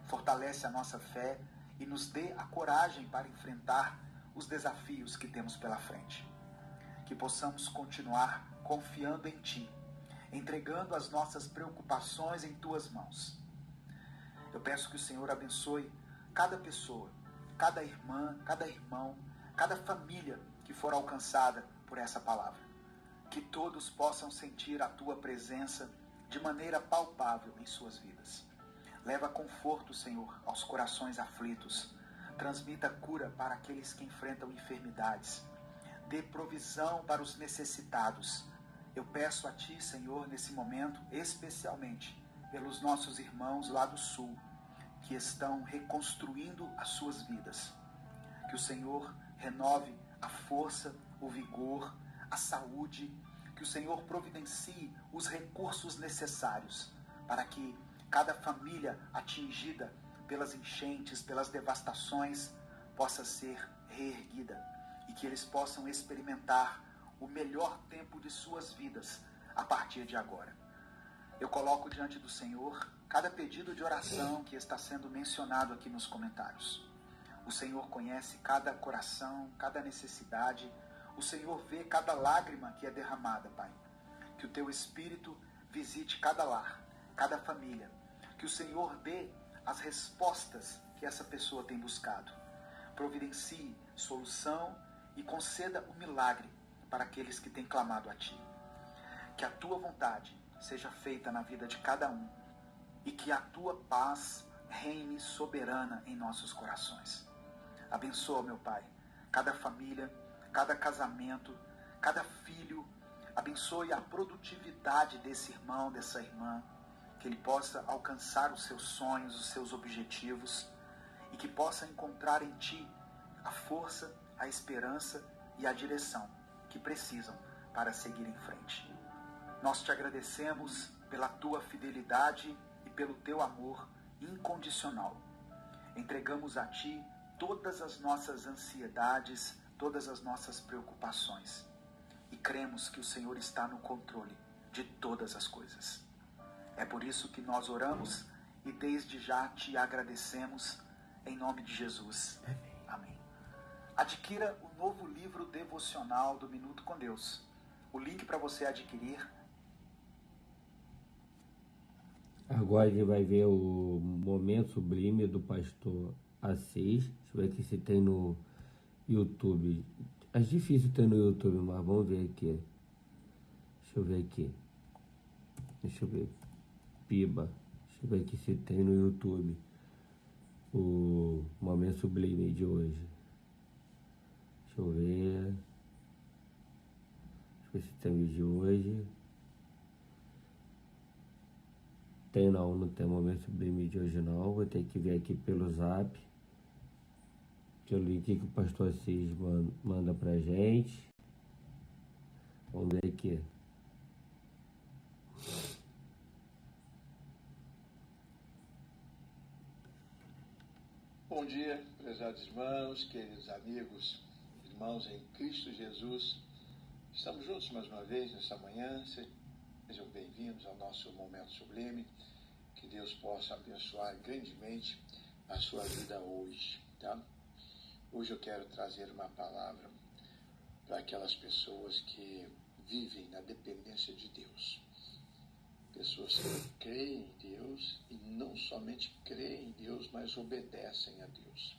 Fortalece a nossa fé e nos dê a coragem para enfrentar os desafios que temos pela frente. Que possamos continuar confiando em Ti, entregando as nossas preocupações em Tuas mãos. Eu peço que o Senhor abençoe cada pessoa, cada irmã, cada irmão, cada família que for alcançada por essa palavra. Que todos possam sentir a Tua presença de maneira palpável em suas vidas. Leva conforto, Senhor, aos corações aflitos. Transmita cura para aqueles que enfrentam enfermidades. Dê provisão para os necessitados. Eu peço a Ti, Senhor, nesse momento, especialmente pelos nossos irmãos lá do Sul, que estão reconstruindo as suas vidas. Que o Senhor renove a força, o vigor, a saúde, que o Senhor providencie os recursos necessários para que cada família atingida pelas enchentes, pelas devastações, possa ser reerguida e que eles possam experimentar o melhor tempo de suas vidas a partir de agora. Eu coloco diante do Senhor cada pedido de oração que está sendo mencionado aqui nos comentários. O Senhor conhece cada coração, cada necessidade. O Senhor vê cada lágrima que é derramada, Pai. Que o Teu Espírito visite cada lar, cada família. Que o Senhor dê as respostas que essa pessoa tem buscado. Providencie solução e conceda o milagre para aqueles que têm clamado a Ti. Que a Tua vontade seja feita na vida de cada um e que a Tua paz reine soberana em nossos corações. Abençoa, meu Pai, cada família, cada casamento, cada filho. Abençoe a produtividade desse irmão, dessa irmã, que ele possa alcançar os seus sonhos, os seus objetivos, e que possa encontrar em Ti a força, a esperança e a direção que precisam para seguir em frente. Nós Te agradecemos pela Tua fidelidade e pelo Teu amor incondicional. Entregamos a Ti todas as nossas ansiedades, todas as nossas preocupações. E cremos que o Senhor está no controle de todas as coisas. É por isso que nós oramos e desde já Te agradecemos, em nome de Jesus. Amém. Adquira o novo livro devocional do Minuto com Deus. O link para você adquirir. Agora a gente vai ver o Momento Sublime do pastor Assis. Deixa eu ver aqui se tem no YouTube. É difícil ter no YouTube, mas vamos ver aqui. Deixa eu ver aqui. Deixa eu ver. Piba. Deixa eu ver aqui se tem no YouTube o Momento Sublime de hoje. Deixa eu ver. Deixa eu ver se tem o de hoje. Tem não tem Momento Sublime de hoje não. Vou ter que ver aqui pelo Zap. Pelo link que o pastor Assis manda pra gente. Vamos ver aqui. Bom dia, prezados irmãos, queridos amigos, irmãos em Cristo Jesus. Estamos juntos mais uma vez nessa manhã. Sejam bem-vindos ao nosso Momento Sublime. Que Deus possa abençoar grandemente a sua vida hoje, tá? Hoje eu quero trazer uma palavra para aquelas pessoas que vivem na dependência de Deus. Pessoas que creem em Deus e não somente creem em Deus, mas obedecem a Deus.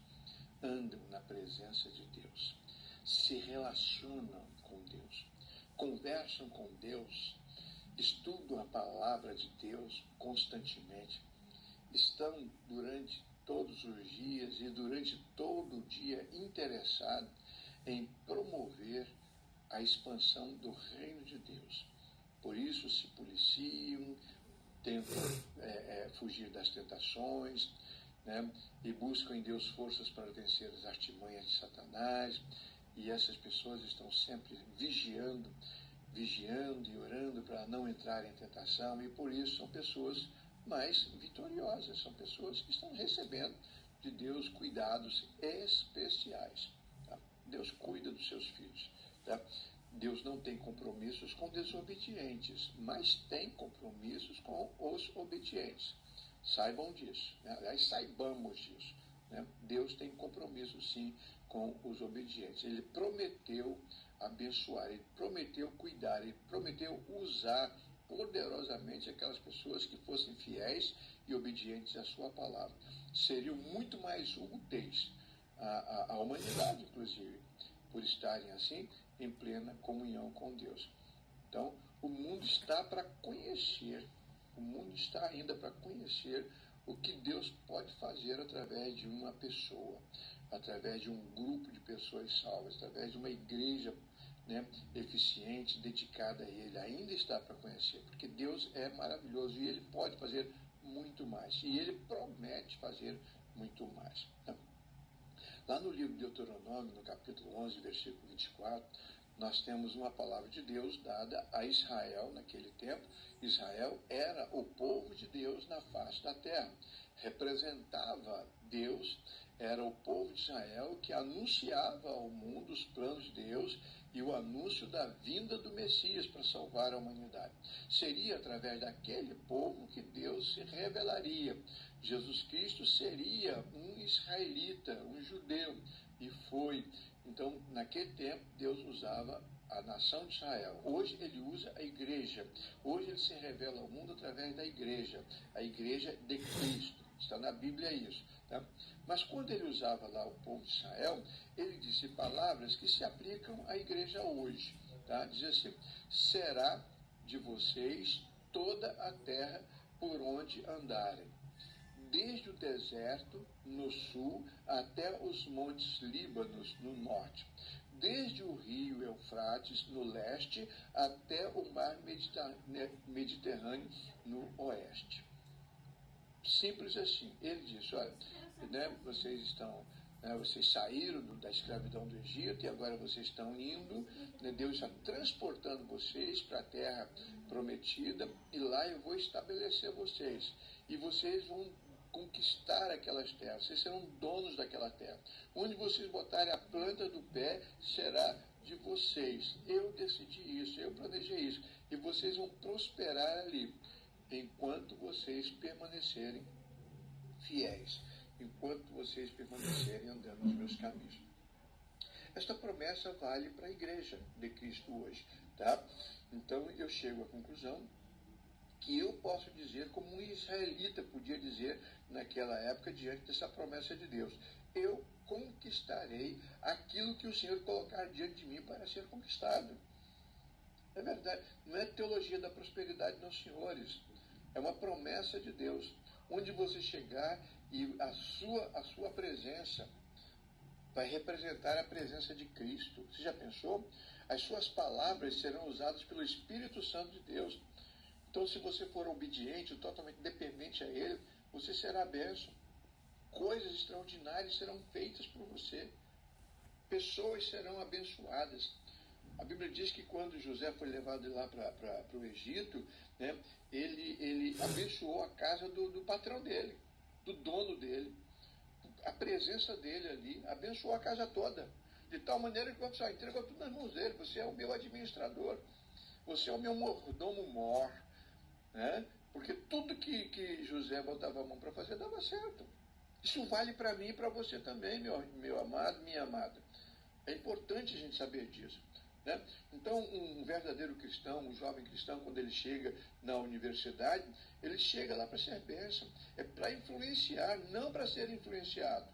Andam na presença de Deus. Se relacionam com Deus. Conversam com Deus. Estudam a palavra de Deus constantemente. Estão durante todos os dias e durante todo o dia interessados em promover a expansão do reino de Deus. Por isso se policiam, tentam fugir das tentações, né? E buscam em Deus forças para vencer as artimanhas de Satanás. E essas pessoas estão sempre vigiando e orando para não entrar em tentação. E por isso são pessoas mais vitoriosas, são pessoas que estão recebendo de Deus cuidados especiais. Tá? Deus cuida dos seus filhos. Tá? Deus não tem compromissos com desobedientes, mas tem compromissos com os obedientes. Saibam disso, né? Aliás, saibamos disso, né? Deus tem compromisso sim com os obedientes. Ele prometeu abençoar, ele prometeu cuidar, ele prometeu usar poderosamente aquelas pessoas que fossem fiéis e obedientes à sua palavra. Seriam muito mais úteis à humanidade, inclusive, por estarem assim em plena comunhão com Deus. Então, o mundo está para conhecer, o mundo está ainda para conhecer o que Deus pode fazer através de uma pessoa, através de um grupo de pessoas salvas, através de uma igreja, né, eficiente, dedicada a Ele. Ainda está para conhecer, porque Deus é maravilhoso e Ele pode fazer muito mais. E Ele promete fazer muito mais. Então, lá no livro de Deuteronômio, no capítulo 11, versículo 24, nós temos uma palavra de Deus dada a Israel naquele tempo. Israel era o povo de Deus na face da terra. Representava Deus, era o povo de Israel que anunciava ao mundo os planos de Deus e o anúncio da vinda do Messias para salvar a humanidade. Seria através daquele povo que Deus se revelaria. Jesus Cristo seria um israelita, um judeu, e foi. Então, naquele tempo, Deus usava a nação de Israel. Hoje ele usa a igreja. Hoje ele se revela ao mundo através da igreja. A igreja de Cristo. Está na Bíblia isso. Tá? Mas quando ele usava lá o povo de Israel, ele disse palavras que se aplicam à igreja hoje. Tá? Diz assim: será de vocês toda a terra por onde andarem, desde o deserto no sul até os montes Líbanos no norte, desde o rio Eufrates no leste até o mar Mediterrâneo no oeste. Simples assim. Ele disse: olha, né, vocês saíram da escravidão do Egito e agora vocês estão indo, né, Deus está transportando vocês para a terra prometida e lá eu vou estabelecer vocês. E vocês vão conquistar aquelas terras. Vocês serão donos daquela terra. Onde vocês botarem a planta do pé será de vocês. Eu decidi isso, eu planejei isso. E vocês vão prosperar ali, enquanto vocês permanecerem fiéis, enquanto vocês permanecerem andando nos meus caminhos. Esta promessa vale para a igreja de Cristo hoje, tá? Então eu chego à conclusão que eu posso dizer, como um israelita podia dizer naquela época, diante dessa promessa de Deus: eu conquistarei aquilo que o Senhor colocar diante de mim para ser conquistado. É verdade, não é teologia da prosperidade, não, senhores. É uma promessa de Deus. Onde você chegar e a sua presença vai representar a presença de Cristo. Você já pensou? As suas palavras serão usadas pelo Espírito Santo de Deus. Então, se você for obediente, totalmente dependente a Ele, você será bênção. Coisas extraordinárias serão feitas por você. Pessoas serão abençoadas. A Bíblia diz que quando José foi levado lá para o Egito, né, ele abençoou a casa do patrão dele, do dono dele. A presença dele ali abençoou a casa toda. De tal maneira que quando você entregou tudo nas mãos dele, você é o meu administrador, você é o meu mordomo-mor, né? Porque tudo que José botava a mão para fazer dava certo. Isso vale para mim e para você também, meu amado, minha amada. É importante a gente saber disso, né? Então, um verdadeiro cristão, um jovem cristão, quando ele chega na universidade, ele chega lá para ser bênção. É para influenciar, não para ser influenciado.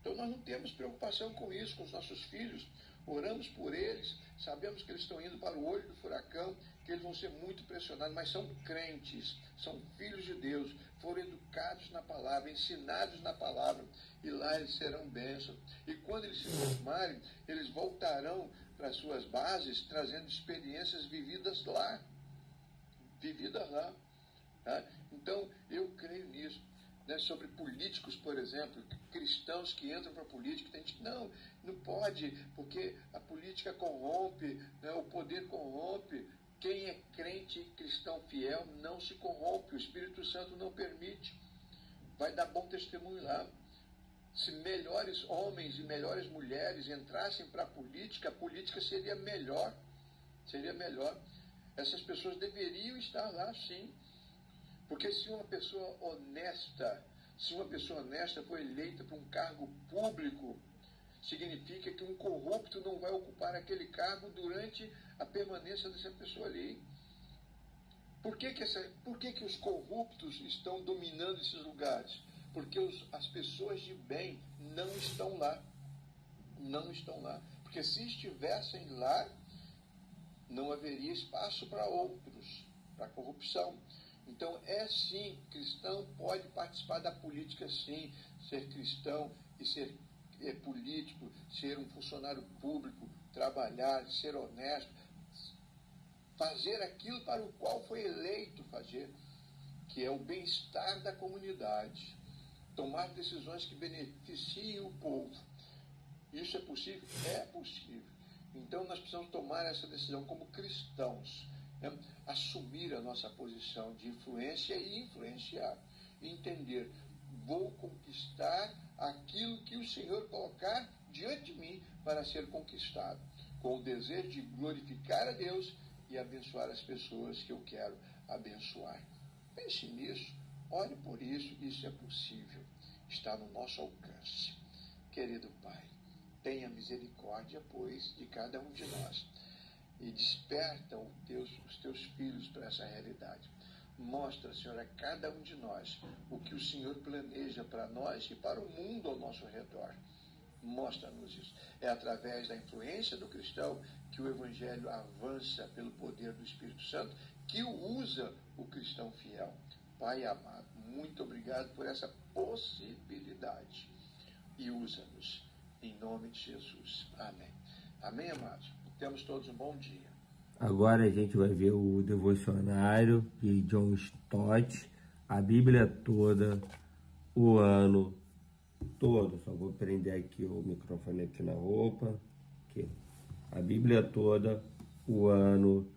Então, nós não temos preocupação com isso, com os nossos filhos. Oramos por eles, sabemos que eles estão indo para o olho do furacão, que eles vão ser muito pressionados, mas são crentes, são filhos de Deus, foram educados na palavra, ensinados na palavra, e lá eles serão bênçãos. E quando eles se formarem, eles voltarão para as suas bases, trazendo experiências vividas lá. Tá? Então, eu creio nisso. Né? Sobre políticos, por exemplo, cristãos que entram para a política, tem gente que não pode, porque a política corrompe, né? O poder corrompe. Quem é crente cristão fiel não se corrompe, o Espírito Santo não permite. Vai dar bom testemunho lá. Se melhores homens e melhores mulheres entrassem para a política seria melhor. Seria melhor. Essas pessoas deveriam estar lá, sim. Porque se uma pessoa honesta for eleita para um cargo público, significa que um corrupto não vai ocupar aquele cargo durante a permanência dessa pessoa ali. Por que os corruptos estão dominando esses lugares? Porque as pessoas de bem não estão lá. Não estão lá. Porque se estivessem lá, não haveria espaço para outros, para corrupção. Então, sim, cristão pode participar da política, sim, ser cristão e ser político, ser um funcionário público, trabalhar, ser honesto, fazer aquilo para o qual foi eleito fazer, que é o bem-estar da comunidade, tomar decisões que beneficiem o povo. Isso é possível? É possível. Então, nós precisamos tomar essa decisão como cristãos, né? Assumir a nossa posição de influência e influenciar, entender, vou conquistar aquilo que o Senhor colocar diante de mim para ser conquistado, com o desejo de glorificar a Deus e abençoar as pessoas que eu quero abençoar. Pense nisso, ore por isso, isso é possível, está no nosso alcance. Querido Pai, tenha misericórdia, pois, de cada um de nós e desperta os teus filhos para essa realidade. Mostra, Senhor, a cada um de nós o que o Senhor planeja para nós e para o mundo ao nosso redor. Mostra-nos isso. É através da influência do cristão que o Evangelho avança pelo poder do Espírito Santo, que usa o cristão fiel. Pai amado, muito obrigado por essa possibilidade. E usa-nos. Em nome de Jesus. Amém. Amém, amados? Temos todos um bom dia. Agora a gente vai ver o devocionário de John Stott, a Bíblia toda, o ano todo. Só vou prender aqui o microfone aqui na roupa. Aqui. A Bíblia toda, o ano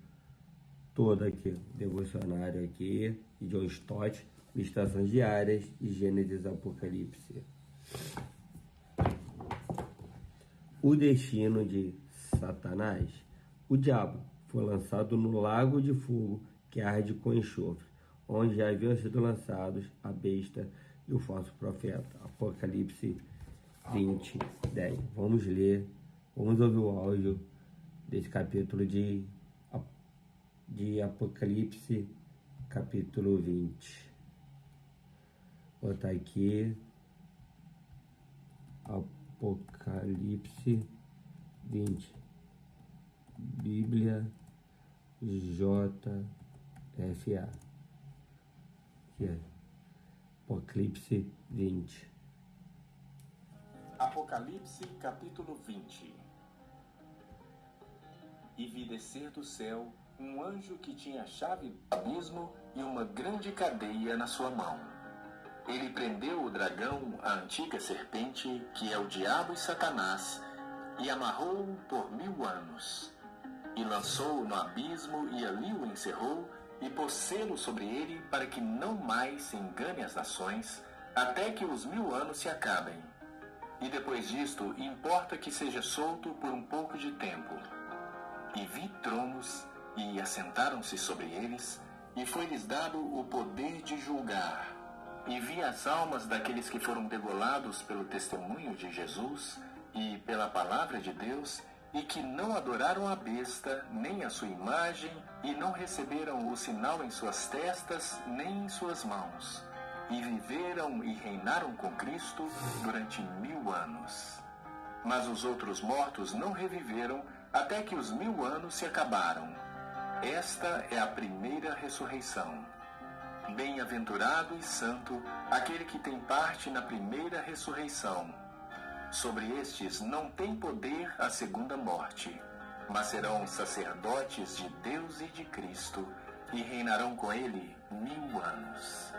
todo aqui. Devocionário aqui de John Stott. Meditações diárias de Gênesis Apocalipse. O destino de Satanás. O diabo foi lançado no lago de fogo que arde com enxofre, onde já haviam sido lançados a besta e o falso profeta. Apocalipse 20, 10. Vamos ler, vamos ouvir o áudio desse capítulo de Apocalipse, capítulo 20. Vou botar aqui Apocalipse 20, Bíblia JFA. Aqui é Apocalipse 20. Apocalipse capítulo 20. E vi descer do céu um anjo que tinha a chave do abismo e uma grande cadeia na sua mão. Ele prendeu o dragão, a antiga serpente, que é o diabo e Satanás, e amarrou-o por 1000 anos. E lançou-o no abismo e ali o encerrou, e pôs selo sobre ele para que não mais se engane as nações, até que os 1000 anos se acabem. E depois disto, importa que seja solto por um pouco de tempo. E vi tronos, e assentaram-se sobre eles, e foi-lhes dado o poder de julgar. E vi as almas daqueles que foram degolados pelo testemunho de Jesus e pela palavra de Deus, e que não adoraram a besta, nem a sua imagem, e não receberam o sinal em suas testas, nem em suas mãos. E viveram e reinaram com Cristo durante 1000 anos. Mas os outros mortos não reviveram, até que os 1000 anos se acabaram. Esta é a primeira ressurreição. Bem-aventurado e santo aquele que tem parte na primeira ressurreição. Sobre estes não tem poder a segunda morte, mas serão sacerdotes de Deus e de Cristo, e reinarão com ele 1000 anos.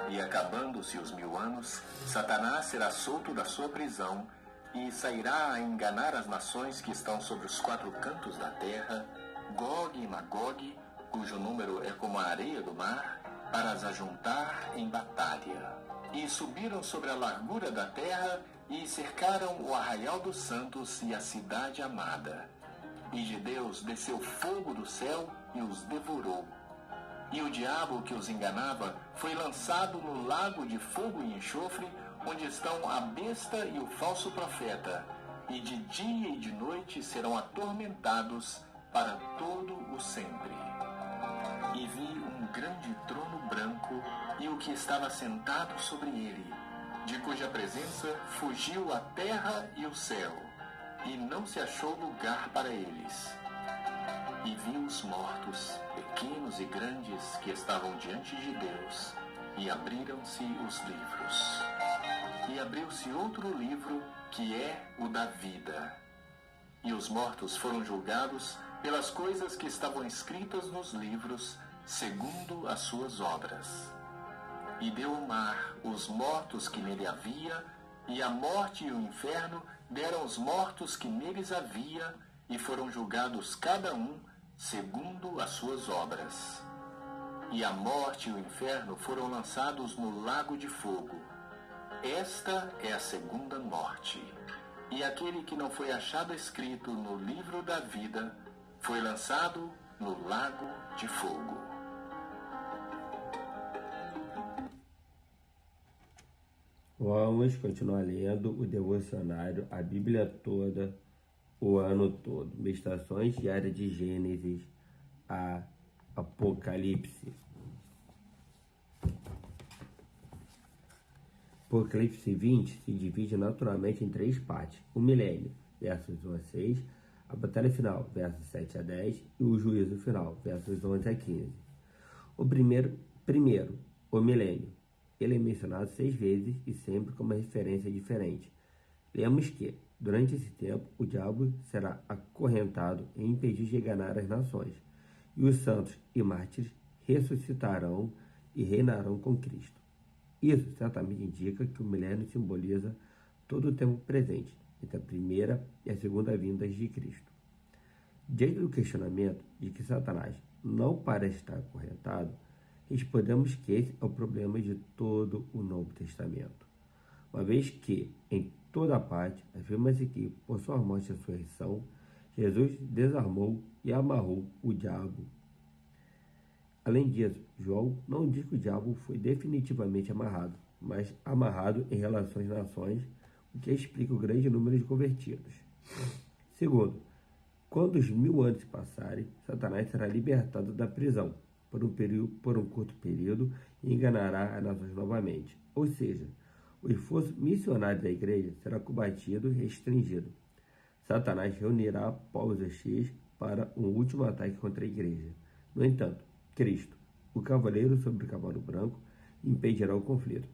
E acabando-se os 1000 anos, Satanás será solto da sua prisão, e sairá a enganar as nações que estão sobre os 4 cantos da terra, Gog e Magog, cujo número é como a areia do mar, para as ajuntar em batalha. E subiram sobre a largura da terra, e cercaram o arraial dos santos e a cidade amada. E de Deus desceu fogo do céu e os devorou. E o diabo que os enganava foi lançado no lago de fogo e enxofre, onde estão a besta e o falso profeta, e de dia e de noite serão atormentados para todo o sempre. E vi um grande trono branco, e o que estava sentado sobre ele, de cuja presença fugiu a terra e o céu, e não se achou lugar para eles. E vi os mortos, pequenos e grandes, que estavam diante de Deus, e abriram-se os livros. E abriu-se outro livro, que é o da vida. E os mortos foram julgados pelas coisas que estavam escritas nos livros, segundo as suas obras. E deu o mar os mortos que nele havia, e a morte e o inferno deram os mortos que neles havia, e foram julgados cada um segundo as suas obras. E a morte e o inferno foram lançados no lago de fogo. Esta é a segunda morte. E aquele que não foi achado escrito no livro da vida foi lançado no lago de fogo. Vamos continuar lendo o devocionário, a Bíblia toda, o ano todo. Meditações diárias de Gênesis a Apocalipse. Apocalipse 20 se divide naturalmente em 3 partes: o milênio, versos 1 a 6, a batalha final, versos 7 a 10, e o juízo final, versos 11 a 15. O primeiro, o milênio. Ele é mencionado 6 vezes e sempre com uma referência diferente. Lemos que, durante esse tempo, o diabo será acorrentado e impedido de enganar as nações, e os santos e mártires ressuscitarão e reinarão com Cristo. Isso certamente indica que o milênio simboliza todo o tempo presente, entre a primeira e a segunda vindas de Cristo. Diante do questionamento de que Satanás não parece estar acorrentado, Respondemos que esse é o problema de todo o Novo Testamento. Uma vez que, em toda parte, afirma-se que, por sua morte e ressurreição, Jesus desarmou e amarrou o diabo. Além disso, João não diz que o diabo foi definitivamente amarrado, mas amarrado em relação às nações, o que explica o grande número de convertidos. Segundo, quando os 1000 anos passarem, Satanás será libertado da prisão por um curto período e enganará as nações novamente. Ou seja, o esforço missionário da igreja será combatido e restringido. Satanás reunirá povos hostis para um último ataque contra a igreja. No entanto, Cristo, o cavaleiro sobre o cavalo branco, impedirá o conflito.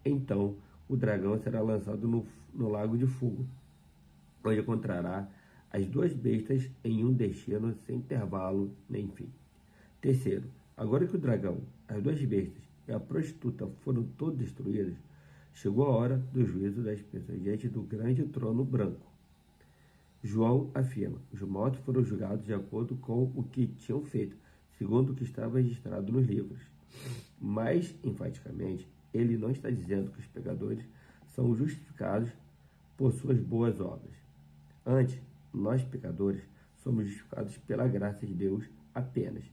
Então, o dragão será lançado no lago de fogo, onde encontrará as duas bestas em um destino sem intervalo nem fim. Terceiro, agora que o dragão, as duas bestas e a prostituta foram todos destruídos, chegou a hora do juízo das pessoas diante do grande trono branco. João afirma: os mortos foram julgados de acordo com o que tinham feito, segundo o que estava registrado nos livros. Mais enfaticamente, ele não está dizendo que os pecadores são justificados por suas boas obras. Antes, nós pecadores somos justificados pela graça de Deus apenas,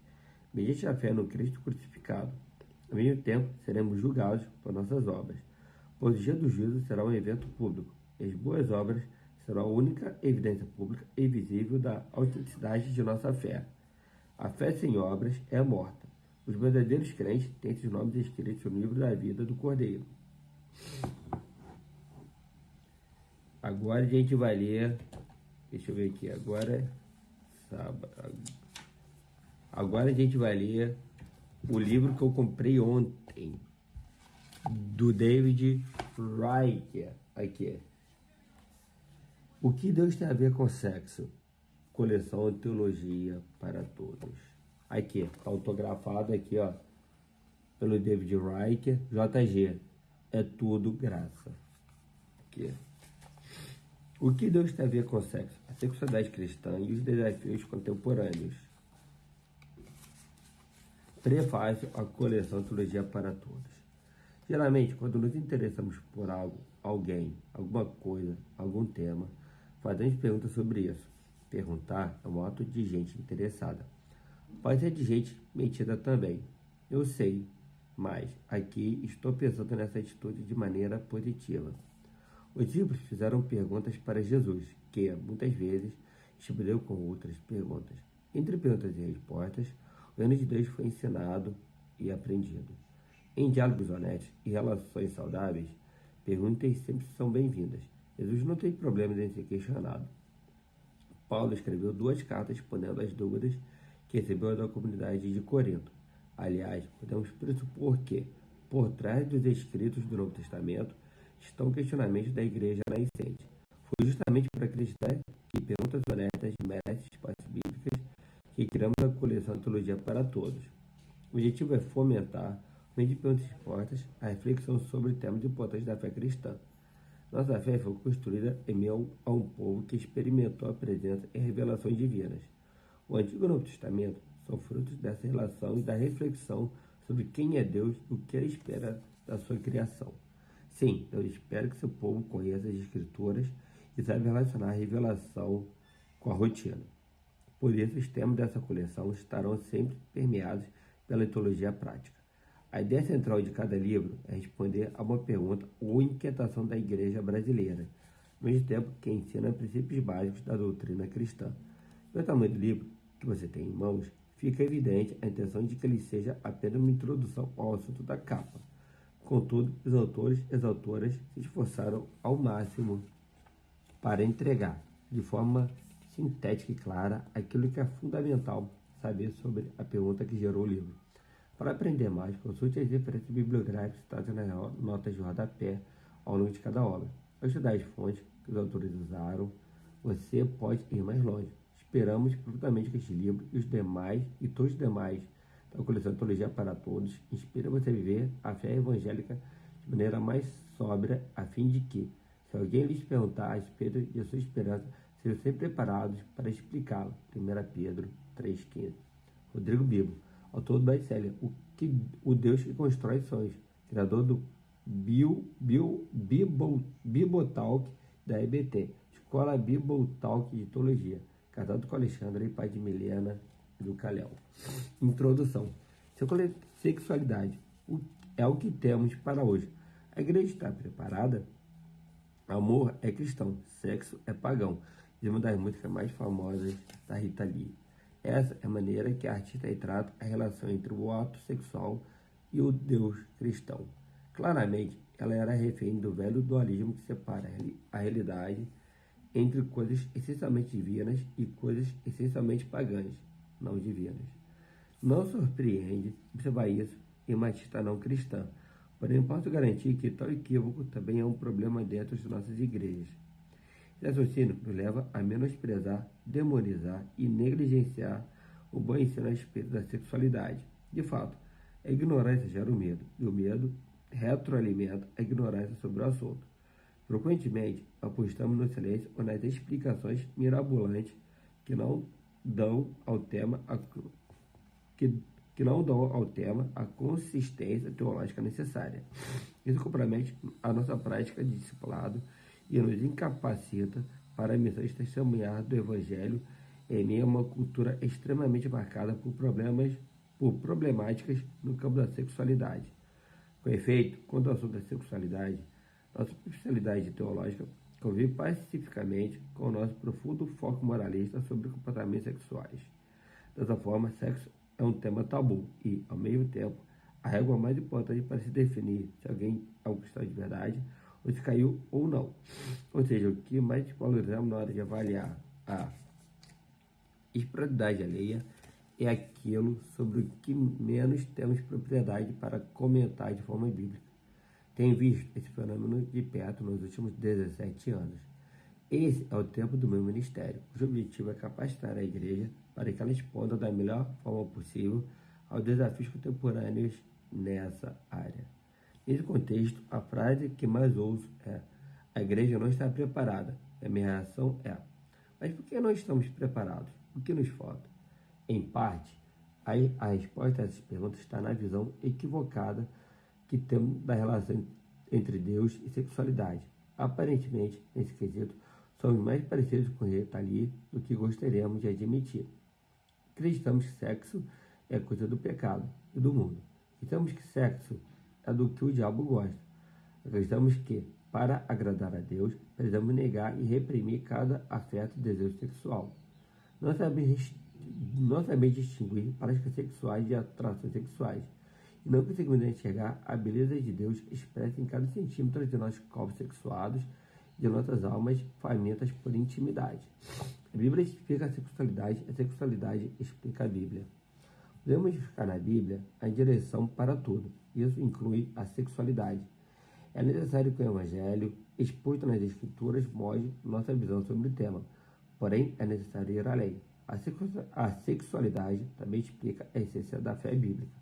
mediante a fé no Cristo crucificado. Ao mesmo tempo, seremos julgados por nossas obras, pois o dia do juízo será um evento público, e as boas obras serão a única evidência pública e visível da autenticidade de nossa fé. A fé sem obras é morta. Os verdadeiros crentes têm seus nomes escritos no livro da vida do Cordeiro. Agora a gente vai ler, deixa eu ver aqui, agora a gente vai ler o livro que eu comprei ontem, do David Wright. Aqui. O que Deus tem a ver com sexo? Coleção Teologia para Todos. Aqui, autografado aqui, ó, pelo David Wright, JG. É tudo graça. Aqui. O que Deus tem a ver com sexo? A sexualidade cristã e os desafios contemporâneos. Prefácio à coleção Teologia para Todos. Geralmente, quando nos interessamos por algo, alguém, alguma coisa, algum tema, fazemos perguntas sobre isso. Perguntar é um ato de gente interessada. Pode ser de gente metida também. Eu sei, mas aqui estou pensando nessa atitude de maneira positiva. Os discípulos fizeram perguntas para Jesus, que, muitas vezes, respondeu com outras perguntas. Entre perguntas e respostas, o reino de Deus foi ensinado e aprendido. Em diálogos honestos e relações saudáveis, perguntas sempre são bem-vindas. Jesus não tem problemas em ser questionado. Paulo escreveu 2 cartas respondendo às dúvidas que recebeu da comunidade de Corinto. Aliás, podemos pressupor que, por trás dos escritos do Novo Testamento, estão questionamentos da igreja nascente. Foi justamente para acreditar que perguntas honestas merecem espaços bíblicas que criamos a coleção Teologia para Todos. O objetivo é fomentar, por meio de perguntas e respostas, a reflexão sobre temas importantes da fé cristã. Nossa fé foi construída em meio a um povo que experimentou a presença e revelações divinas. O Antigo e o Novo Testamento são frutos dessa relação e da reflexão sobre quem é Deus e o que ele espera da sua criação. Sim, Deus espera que seu povo conheça as Escrituras e saiba relacionar a revelação com a rotina. Por isso, os temas dessa coleção estarão sempre permeados pela teologia prática. A ideia central de cada livro é responder a uma pergunta ou inquietação da igreja brasileira, ao mesmo tempo que ensina princípios básicos da doutrina cristã. Pelo tamanho do livro que você tem em mãos, fica evidente a intenção de que ele seja apenas uma introdução ao assunto da capa. Contudo, os autores e as autoras se esforçaram ao máximo para entregar, de forma sintética e clara, aquilo que é fundamental saber sobre a pergunta que gerou o livro. Para aprender mais, consulte as referências bibliográficas citadas nas notas de rodapé ao longo de cada obra. Ao estudar as fontes que os autores usaram, você pode ir mais longe. Esperamos profundamente que este livro e todos os demais da coleção Teologia para Todos inspirem você a viver a fé evangélica de maneira mais sóbria, a fim de que, se alguém lhes perguntar a respeito de sua esperança, sejam sempre preparados para explicá-la. 1 Pedro 3,15. Rodrigo Bibo. autor do best-seller O Deus que Constrói Sonhos, criador do Bibotalk da EBT, Escola Bibotalk de Teologia, casado com Alexandre e pai de Milena e do Calhau. Introdução. Sexualidade é o que temos para hoje. A igreja está preparada? Amor é cristão, sexo é pagão, de uma das músicas mais famosas da Rita Lee. Essa é a maneira que a artista retrata a relação entre o ato sexual e o Deus cristão. Claramente, ela era refém do velho dualismo que separa a realidade entre coisas essencialmente divinas e coisas essencialmente pagãs, não divinas. Não surpreende observar isso em uma artista não cristã, porém posso garantir que tal equívoco também é um problema dentro de nossas igrejas. Esse raciocínio nos leva a menosprezar, demonizar e negligenciar o bom ensino a respeito da sexualidade. De fato, a ignorância gera o medo, e o medo retroalimenta a ignorância sobre o assunto. Frequentemente, apostamos no silêncio ou nas explicações mirabolantes que não dão ao tema a consistência teológica necessária. Isso compromete a nossa prática de discipulado e nos incapacita para a missão de testemunhar do Evangelho em meio a uma cultura extremamente marcada por problemáticas no campo da sexualidade. Com efeito, quanto ao assunto da sexualidade, nossa especialidade teológica convive pacificamente com o nosso profundo foco moralista sobre comportamentos sexuais. Dessa forma, sexo é um tema tabu e, ao mesmo tempo, a régua mais importante para se definir se alguém é um cristão de verdade ou se caiu ou não. Ou seja, o que mais valorizamos na hora de avaliar a espiritualidade alheia é aquilo sobre o que menos temos propriedade para comentar de forma bíblica. Tenho visto esse fenômeno de perto nos últimos 17 anos. Esse é o tempo do meu ministério, cujo objetivo é capacitar a igreja para que ela responda da melhor forma possível aos desafios contemporâneos nessa área. Nesse contexto, a frase que mais ouço é: a igreja não está preparada. A minha reação é: mas por que não estamos preparados? O que nos falta? Em parte, a resposta a essas perguntas está na visão equivocada que temos da relação entre Deus e sexualidade. Aparentemente, nesse quesito, somos mais parecidos com Rita Lee do que gostaríamos de admitir. Acreditamos que sexo é coisa do pecado e do mundo. Acreditamos que sexo é do que o diabo gosta. Acreditamos que, para agradar a Deus, precisamos negar e reprimir cada afeto e desejo sexual. Não sabemos distinguir práticas sexuais de atrações sexuais. E não conseguimos enxergar a beleza de Deus expressa em cada centímetro de nossos corpos sexuados, de nossas almas famintas por intimidade. A Bíblia explica a sexualidade explica a Bíblia. Podemos buscar na Bíblia a direção para tudo. Isso inclui a sexualidade. É necessário que o Evangelho, exposto nas Escrituras, molde nossa visão sobre o tema. Porém, é necessário ir além. A sexualidade também explica a essência da fé bíblica.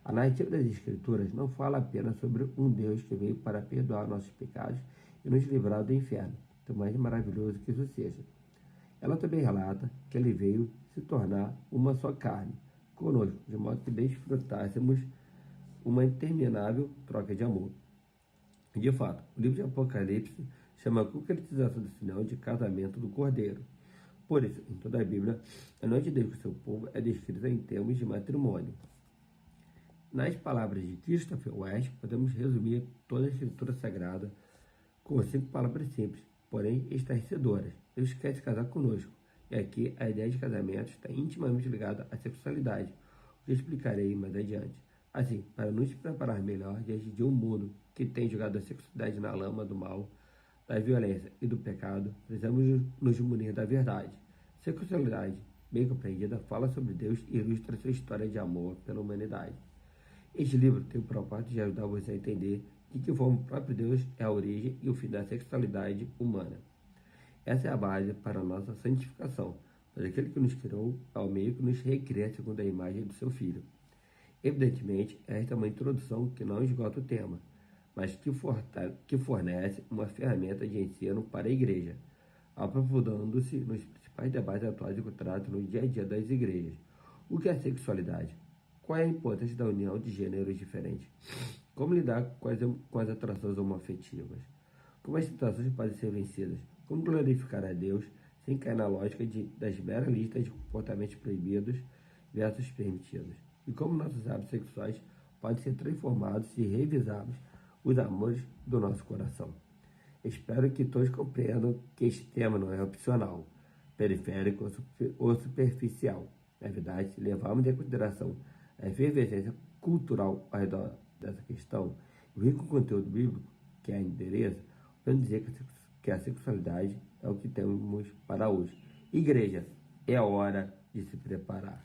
A narrativa das Escrituras não fala apenas sobre um Deus que veio para perdoar nossos pecados e nos livrar do inferno, por mais maravilhoso que isso seja. Ela também relata que ele veio se tornar uma só carne conosco, de modo que desfrutássemos uma interminável troca de amor. De fato, o livro de Apocalipse chama a concretização do sinal de casamento do Cordeiro. Por isso, em toda a Bíblia, a noite de Deus com seu povo é descrita em termos de matrimônio. Nas palavras de Christopher West, podemos resumir toda a Escritura Sagrada com 5 palavras simples, porém estarrecedoras. Deus quer se casar conosco, e aqui a ideia de casamento está intimamente ligada à sexualidade, o que explicarei mais adiante. Assim, para nos preparar melhor diante de um mundo que tem jogado a sexualidade na lama do mal, da violência e do pecado, precisamos nos munir da verdade. Sexualidade, bem compreendida, fala sobre Deus e ilustra sua história de amor pela humanidade. Este livro tem o propósito de ajudar você a entender de que forma o próprio Deus é a origem e o fim da sexualidade humana. Essa é a base para a nossa santificação, pois aquele que nos criou é o meio que nos recria segundo a imagem do seu Filho. Evidentemente, esta é uma introdução que não esgota o tema, mas que fornece uma ferramenta de ensino para a igreja, aprofundando-se nos principais debates atuais que tratam no dia a dia das igrejas. O que é sexualidade? Qual é a importância da união de gêneros diferentes? Como lidar com as atrações homoafetivas? Como as situações podem ser vencidas? Como glorificar a Deus sem cair na lógica das meras listas de comportamentos proibidos versus permitidos? E como nossos hábitos sexuais podem ser transformados se revisarmos os amores do nosso coração? Espero que todos compreendam que este tema não é opcional, periférico ou superficial. Na verdade, se levarmos em consideração a efervescência cultural ao redor dessa questão, o rico conteúdo bíblico que a endereça, podemos dizer que a sexualidade é o que temos para hoje. Igreja, é a hora de se preparar.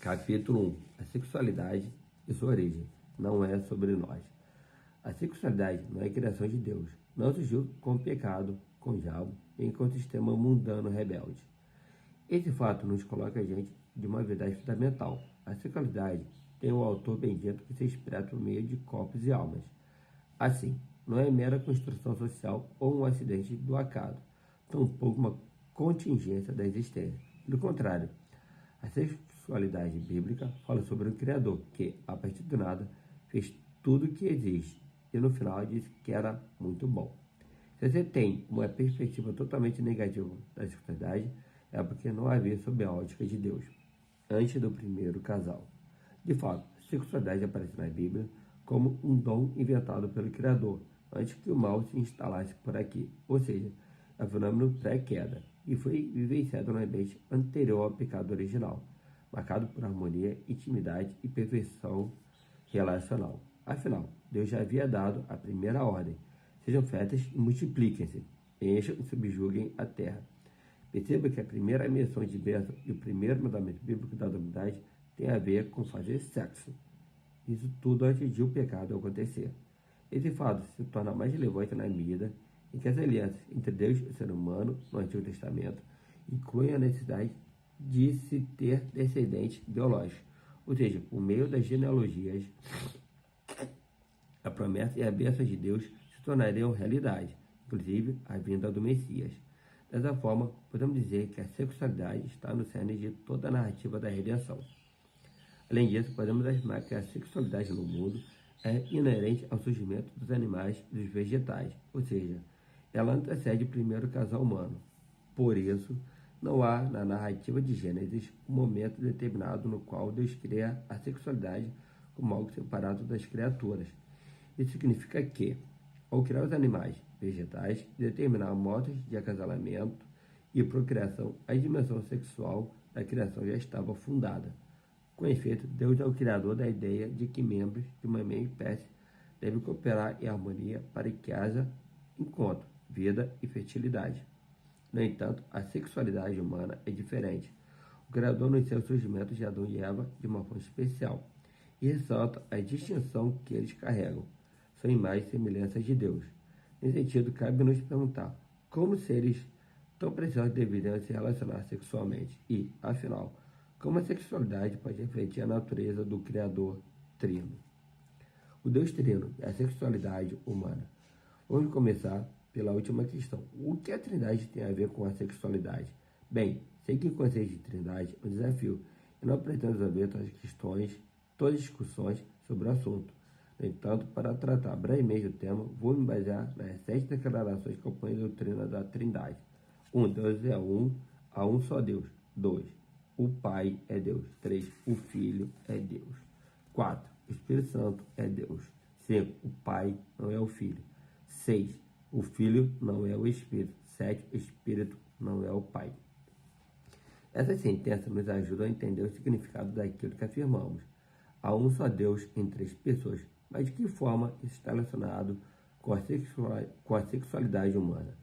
Capítulo 1. A sexualidade e sua origem não é sobre nós. A sexualidade não é criação de Deus. Não surgiu com o pecado, com o diabo, nem com o sistema mundano rebelde. Esse fato nos coloca a gente de uma verdade fundamental. A sexualidade tem um autor bendito que se expressa por meio de corpos e almas. Assim, não é mera construção social ou um acidente do acaso, tampouco uma contingência da existência. Pelo contrário, a sexualidade bíblica fala sobre um Criador que, a partir do nada, fez tudo o que existe e no final disse que era muito bom. Se você tem uma perspectiva totalmente negativa da sexualidade, é porque não havia sob a ótica de Deus, antes do primeiro casal. De fato, a sexualidade aparece na Bíblia como um dom inventado pelo Criador, antes que o mal se instalasse por aqui, ou seja, é um fenômeno pré-queda, e foi vivenciado no ambiente anterior ao pecado original, marcado por harmonia, intimidade e perfeição relacional. Afinal, Deus já havia dado a primeira ordem: sejam férteis e multipliquem-se, encham e subjuguem a terra. Perceba que a primeira menção de bênção e o primeiro mandamento bíblico da humanidade tem a ver com fazer sexo. Isso tudo antes de o pecado acontecer. Esse fato se torna mais relevante na medida em que as alianças entre Deus e o ser humano no Antigo Testamento incluem a necessidade de se ter descendentes biológicos, ou seja, por meio das genealogias, a promessa e a bênção de Deus se tornariam realidade, inclusive a vinda do Messias. Dessa forma, podemos dizer que a sexualidade está no cerne de toda a narrativa da redenção. Além disso, podemos afirmar que a sexualidade no mundo é inerente ao surgimento dos animais e dos vegetais, ou seja, ela antecede o primeiro casal humano. Por isso, não há na narrativa de Gênesis um momento determinado no qual Deus cria a sexualidade como algo separado das criaturas. Isso significa que, ao criar os animais, vegetais e determinar modos de acasalamento e procriação, a dimensão sexual da criação já estava fundada. Com efeito, Deus é o criador da ideia de que membros de uma mesma espécie devem cooperar em harmonia para que haja encontro, vida e fertilidade. No entanto, a sexualidade humana é diferente. O Criador nos seus surgimentos de Adão e Eva de uma forma especial e ressalta a distinção que eles carregam. São imagens e semelhanças de Deus. Nesse sentido, cabe nos perguntar como seres tão preciosos deveriam se relacionar sexualmente e, afinal, como a sexualidade pode refletir a natureza do Criador Trino. O Deus Trino e a sexualidade humana. Vamos começar pela última questão. O que a Trindade tem a ver com a sexualidade? Bem, sei que o conceito de Trindade é um desafio e não pretendo resolver todas as discussões sobre o assunto. No entanto, para tratar brevemente do tema, vou me basear nas 7 declarações que compõem a doutrina da Trindade. 1. Deus é um, há um só Deus. 2. O Pai é Deus. 3. O Filho é Deus. 4. O Espírito Santo é Deus. 5. O Pai não é o Filho. 6. O Filho não é o Espírito. 7. O Espírito não é o Pai. Essas sentenças nos ajudam a entender o significado daquilo que afirmamos. Há um só Deus em 3 pessoas. Mas de que forma isso está relacionado com a sexualidade humana?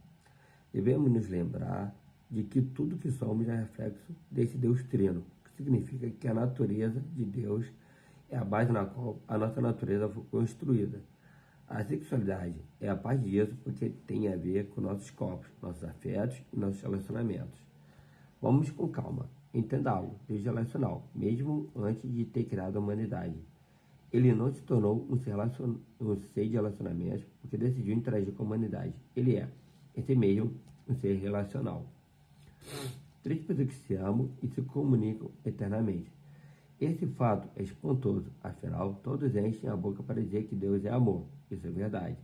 Devemos nos lembrar de que tudo que somos é reflexo desse Deus Trino, que significa que a natureza de Deus é a base na qual a nossa natureza foi construída. A sexualidade é a parte disso porque tem a ver com nossos corpos, nossos afetos e nossos relacionamentos. Vamos com calma. Entenda algo, Deus é relacional, mesmo antes de ter criado a humanidade. Ele não se tornou um ser de relacionamentos porque decidiu interagir com a humanidade. Ele é, em si mesmo, um ser relacional. 3 pessoas que se amam e se comunicam eternamente. Esse fato é espantoso, afinal, todos enchem a boca para dizer que Deus é amor. Isso é verdade.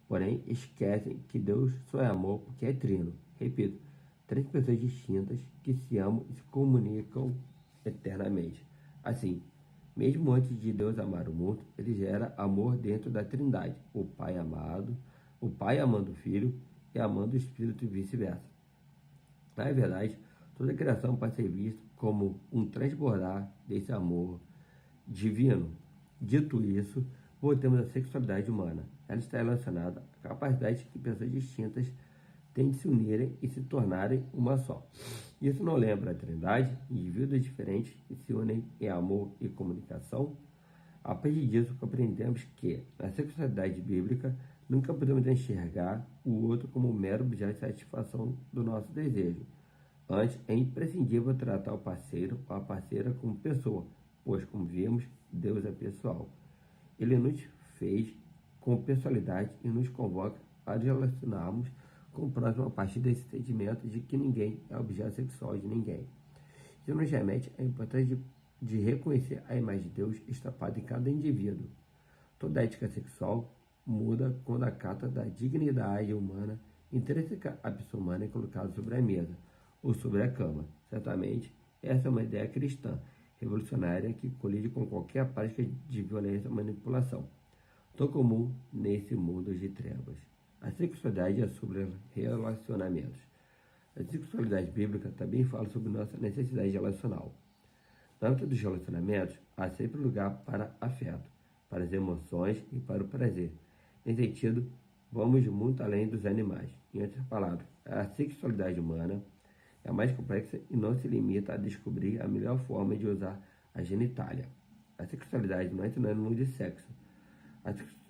Porém, esquecem que Deus só é amor porque é trino. Repito, 3 pessoas distintas que se amam e se comunicam eternamente. Assim, mesmo antes de Deus amar o mundo, ele gera amor dentro da Trindade. O Pai amando o Filho e amando o Espírito e vice-versa. Na verdade, toda a criação pode ser vista como um transbordar desse amor divino. Dito isso, voltemos à sexualidade humana. Ela está relacionada à capacidade que pessoas distintas têm de se unirem e se tornarem uma só. Isso não lembra a Trindade, indivíduos diferentes que se unem em amor e comunicação? A partir disso, compreendemos que, na sexualidade bíblica, nunca podemos enxergar o outro como um mero objeto de satisfação do nosso desejo. Antes, é imprescindível tratar o parceiro ou a parceira como pessoa, pois, como vimos, Deus é pessoal. Ele nos fez com pessoalidade e nos convoca a relacionarmos com o próximo a partir desse sentimento de que ninguém é objeto sexual de ninguém. Isso nos remete à importância de reconhecer a imagem de Deus estampada em cada indivíduo. Toda ética sexual muda quando a carta da dignidade humana intrínseca à pessoa humana é colocada sobre a mesa ou sobre a cama. Certamente, essa é uma ideia cristã, revolucionária, que colide com qualquer prática de violência ou manipulação, tão comum nesse mundo de trevas. A sexualidade é sobre relacionamentos. A sexualidade bíblica também fala sobre nossa necessidade relacional. No âmbito dos relacionamentos, há sempre lugar para afeto, para as emoções e para o prazer. Nesse sentido, vamos muito além dos animais. Em outras palavras, a sexualidade humana é mais complexa e não se limita a descobrir a melhor forma de usar a genitália. A sexualidade não é sinônimo de sexo.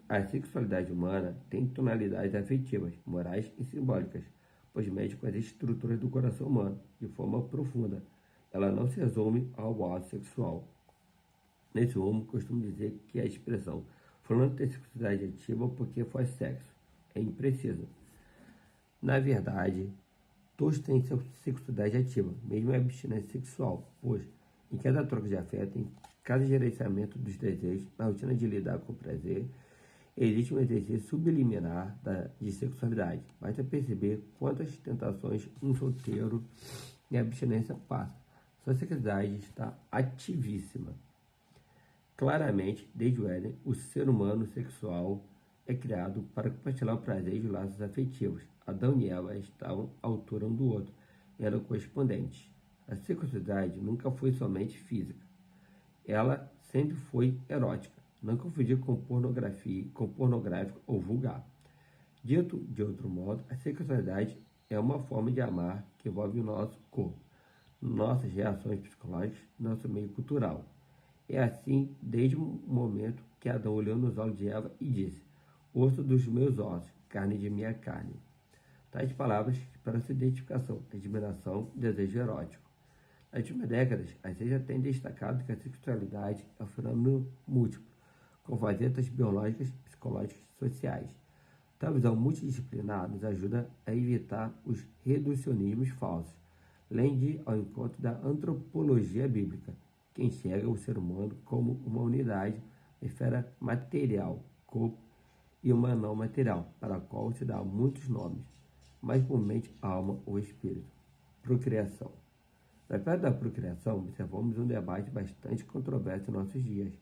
A sexualidade humana tem tonalidades afetivas, morais e simbólicas, pois mexe com as estruturas do coração humano de forma profunda. Ela não se resume ao ato sexual. Nesse rumo, costumo dizer que a expressão "fulano tem sexualidade ativa porque faz sexo" é imprecisa. Na verdade, todos têm sexualidade ativa, mesmo a abstinência sexual, pois, em cada troca de afeto, em cada gerenciamento dos desejos, na rotina de lidar com o prazer, existe um exercício subliminar de sexualidade. Basta perceber quantas tentações um solteiro em abstinência passa. Sua sexualidade está ativíssima. Claramente, desde o Éden, o ser humano sexual é criado para compartilhar o prazer e os laços afetivos. Adão e Eva estavam à altura um do outro, eram correspondentes. A sexualidade nunca foi somente física. Ela sempre foi erótica, não confundir com pornográfico ou vulgar. Dito de outro modo, a sexualidade é uma forma de amar que envolve o nosso corpo, nossas reações psicológicas, nosso meio cultural. É assim desde o momento que Adão olhou nos olhos de Eva e disse: "Osso dos meus ossos, carne de minha carne." Tais palavras para sua identificação, admiração e desejo erótico. Nas últimas décadas, a ciência tem destacado que a sexualidade é um fenômeno múltiplo, com facetas biológicas, psicológicas e sociais. Tal visão multidisciplinar nos ajuda a evitar os reducionismos falsos, além de ir ao encontro da antropologia bíblica, que enxerga o ser humano como uma unidade, esfera material, corpo, e uma não material, para a qual se dá muitos nomes, mas por mente, alma ou espírito. Procriação. Na perto da procriação, observamos um debate bastante controverso em nossos dias.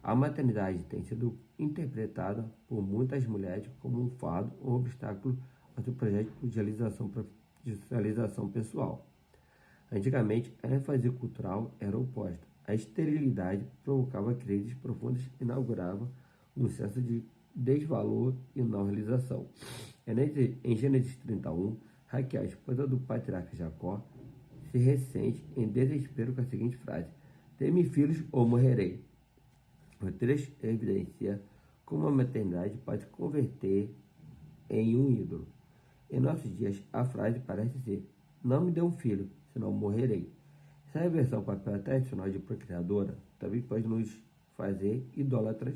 A maternidade tem sido interpretada por muitas mulheres como um fardo ou um obstáculo ao seu projeto de realização pessoal. Antigamente, a ênfase cultural era oposta. A esterilidade provocava crises profundas e inaugurava um senso de desvalor e não realização. Em Gênesis 31, Raquel, esposa do patriarca Jacó, se ressente em desespero com a seguinte frase: "Dê-me filhos ou morrerei." O trecho evidencia como a maternidade pode se converter em um ídolo. Em nossos dias, a frase parece ser: "Não me dê um filho, senão morrerei." Essa reversão ao papel tradicional de procriadora também pode nos fazer idólatras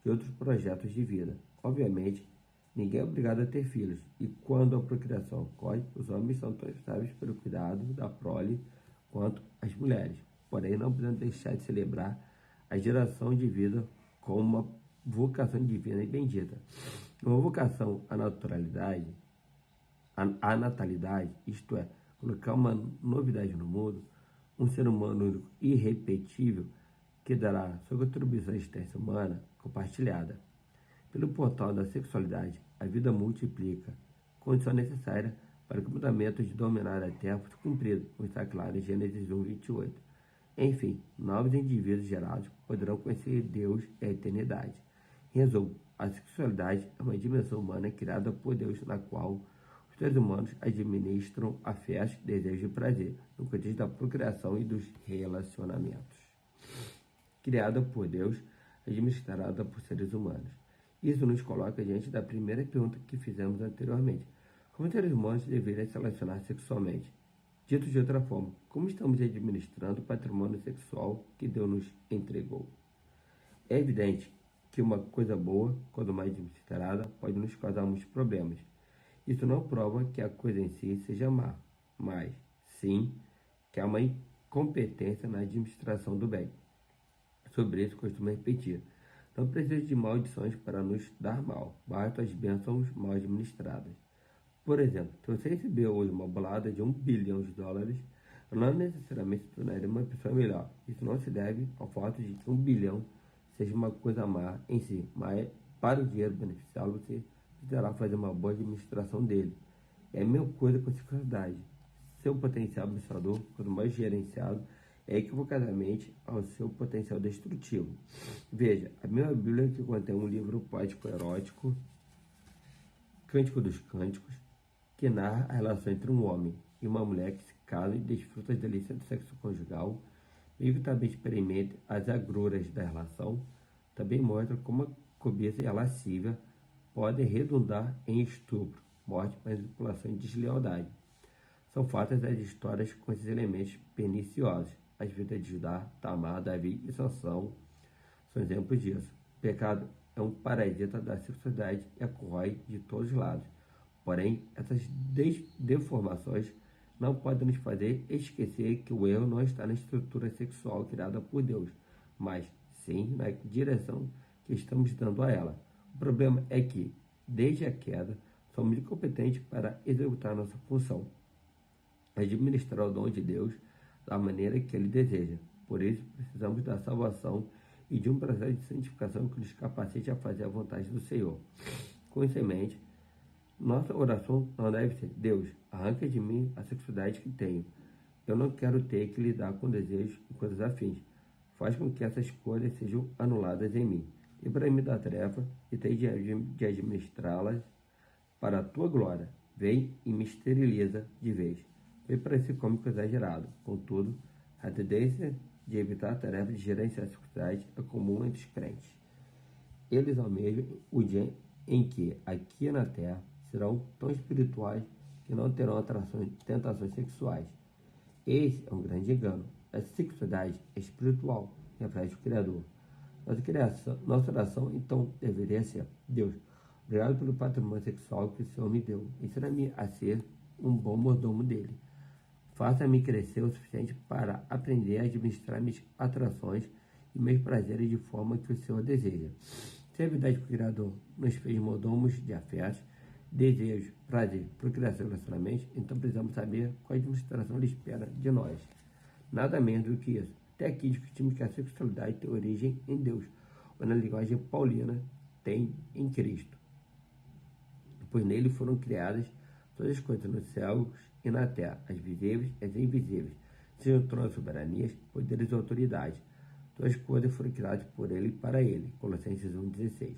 de outros projetos de vida. Obviamente, ninguém é obrigado a ter filhos, e quando a procriação ocorre, os homens são tão responsáveis pelo cuidado da prole quanto as mulheres. Porém, não podemos deixar de celebrar a geração de vida como uma vocação divina e bendita. Uma vocação à naturalidade, à natalidade, isto é, colocar uma novidade no mundo, um ser humano único e irrepetível que dará sua contribuição à existência humana compartilhada. Pelo portal da sexualidade, a vida multiplica, condição necessária para que o mandamento de dominar a terra fosse cumprido, como está claro em Gênesis 1, 28. Enfim, novos indivíduos gerados poderão conhecer Deus e a eternidade. Em resumo, a sexualidade é uma dimensão humana criada por Deus, na qual os seres humanos administram afetos, desejos e prazer, no contexto da procriação e dos relacionamentos. Criada por Deus, administrada por seres humanos. Isso nos coloca diante da primeira pergunta que fizemos anteriormente. Como seres humanos deveriam se relacionar sexualmente? Dito de outra forma, como estamos administrando o patrimônio sexual que Deus nos entregou? É evidente que uma coisa boa, quando mais administrada, pode nos causar muitos problemas. Isso não prova que a coisa em si seja má, mas sim que há uma incompetência na administração do bem. Sobre isso costumo repetir: não preciso de maldições para nos dar mal, basta as bênçãos mal administradas. Por exemplo, se você recebeu hoje uma bolada de $1 bilhão, não necessariamente se tornaria uma pessoa melhor. Isso não se deve ao fato de que $1 bilhão seja uma coisa má em si, mas para o dinheiro beneficiá-lo, você precisará fazer uma boa administração dele. É a mesma coisa com a sexualidade. Seu potencial abençoador, quando mais gerenciado, é equivocadamente ao seu potencial destrutivo. Veja, a mesma Bíblia que contém um livro poético erótico, Cântico dos Cânticos, que narra a relação entre um homem e uma mulher que se casam e desfrutam as delícias do sexo conjugal, meio que também experimenta as agruras da relação, também mostra como a cobiça e a lascívia podem redundar em estupro, morte, manipulação e deslealdade. São fatas as histórias com esses elementos perniciosos. As vidas de Judá, Tamar, Davi e Sansão são exemplos disso. O pecado é um parasita da sexualidade e a corrói de todos os lados. Porém, essas deformações não podem nos fazer esquecer que o erro não está na estrutura sexual criada por Deus, mas sim na direção que estamos dando a ela. O problema é que, desde a queda, somos incompetentes para executar nossa função, administrar o dom de Deus da maneira que Ele deseja. Por isso, precisamos da salvação e de um processo de santificação que nos capacite a fazer a vontade do Senhor. Com isso em mente, nossa oração não deve ser: Deus, arranca de mim a sexualidade que tenho. Eu não quero ter que lidar com desejos e coisas afins. Faz com que essas coisas sejam anuladas em mim. E para mim da tarefa e ter de administrá-las para a tua glória. Vem e me esteriliza de vez. Foi parecer cômico exagerado. Contudo, a tendência de evitar a tarefa de gerenciar a sexualidade é comum entre os crentes. Eles almejam o dia em que, aqui na terra, serão tão espirituais que não terão tentações sexuais. Esse é um grande engano. A sexualidade é espiritual, reflete o Criador. Nossa oração, então, deveria ser: Deus, obrigado pelo patrimônio sexual que o Senhor me deu. Ensina-me a ser um bom mordomo dele. Faça-me crescer o suficiente para aprender a administrar minhas atrações e meus prazeres de forma que o Senhor deseja. Se é verdade que o Criador nos fez mordomos de afetos, desejos, prazer, procriação e relacionamentos, então precisamos saber qual administração Ele espera de nós. Nada menos do que isso. Até aqui discutimos que a sexualidade tem origem em Deus, ou na linguagem paulina, tem em Cristo. Pois nele foram criadas todas as coisas nos céus e na terra, as visíveis e as invisíveis, sejam tronos, soberanias, poderes e autoridades. Todas as coisas foram criadas por ele e para ele. Colossenses 1,16.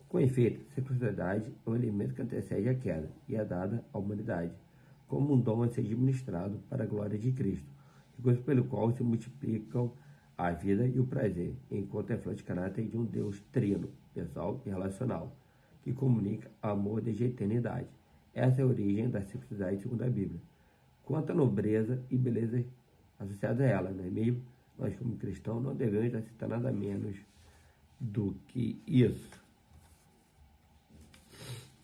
Com efeito, a sexualidade é um elemento que antecede a queda e é dada à humanidade, como um dom a ser administrado para a glória de Cristo, coisa pelo qual se multiplicam a vida e o prazer, enquanto é flor de caráter de um Deus trino, pessoal e relacional, que comunica amor desde a eternidade. Essa é a origem da sexualidade segundo a Bíblia. Quanto à nobreza e beleza associada a ela, não é mesmo? Nós, como cristãos, não devemos aceitar nada menos do que isso.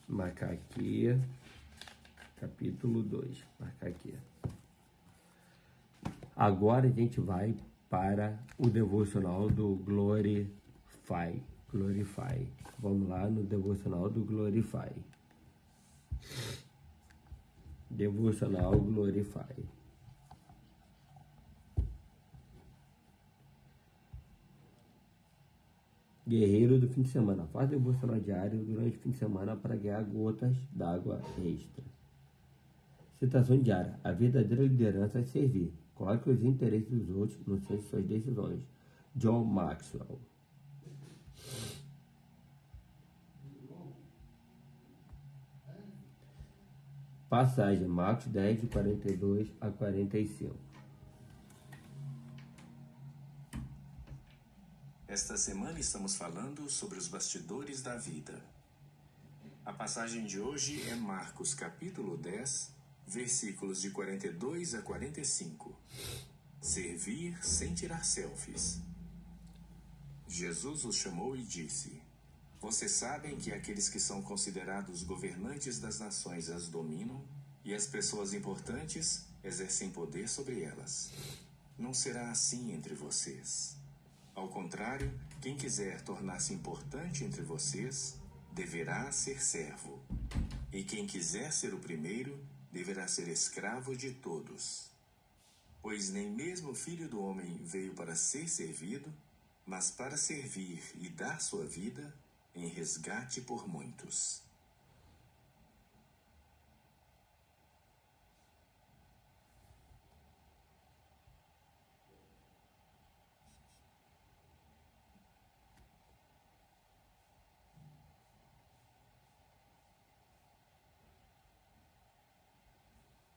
Marcar aqui, capítulo 2. Marcar aqui. Agora a gente vai para o devocional do Glorify. Vamos lá no devocional do Glorify. Devocional Glorify. Guerreiro do fim de semana. Faz devocional diário durante o fim de semana para ganhar gotas d'água extra. Citação diária. A verdadeira liderança é servir. Coloque os interesses dos outros no centro de suas decisões. John Maxwell. Passagem, Marcos 10, de 42 a 45. Esta semana estamos falando sobre os bastidores da vida. A passagem de hoje é Marcos capítulo 10, versículos de 42 a 45. Servir sem tirar selfies. Jesus os chamou e disse: Vocês sabem que aqueles que são considerados governantes das nações as dominam, e as pessoas importantes exercem poder sobre elas. Não será assim entre vocês. Ao contrário, quem quiser tornar-se importante entre vocês, deverá ser servo. E quem quiser ser o primeiro, deverá ser escravo de todos. Pois nem mesmo o Filho do Homem veio para ser servido, mas para servir e dar sua vida em resgate por muitos.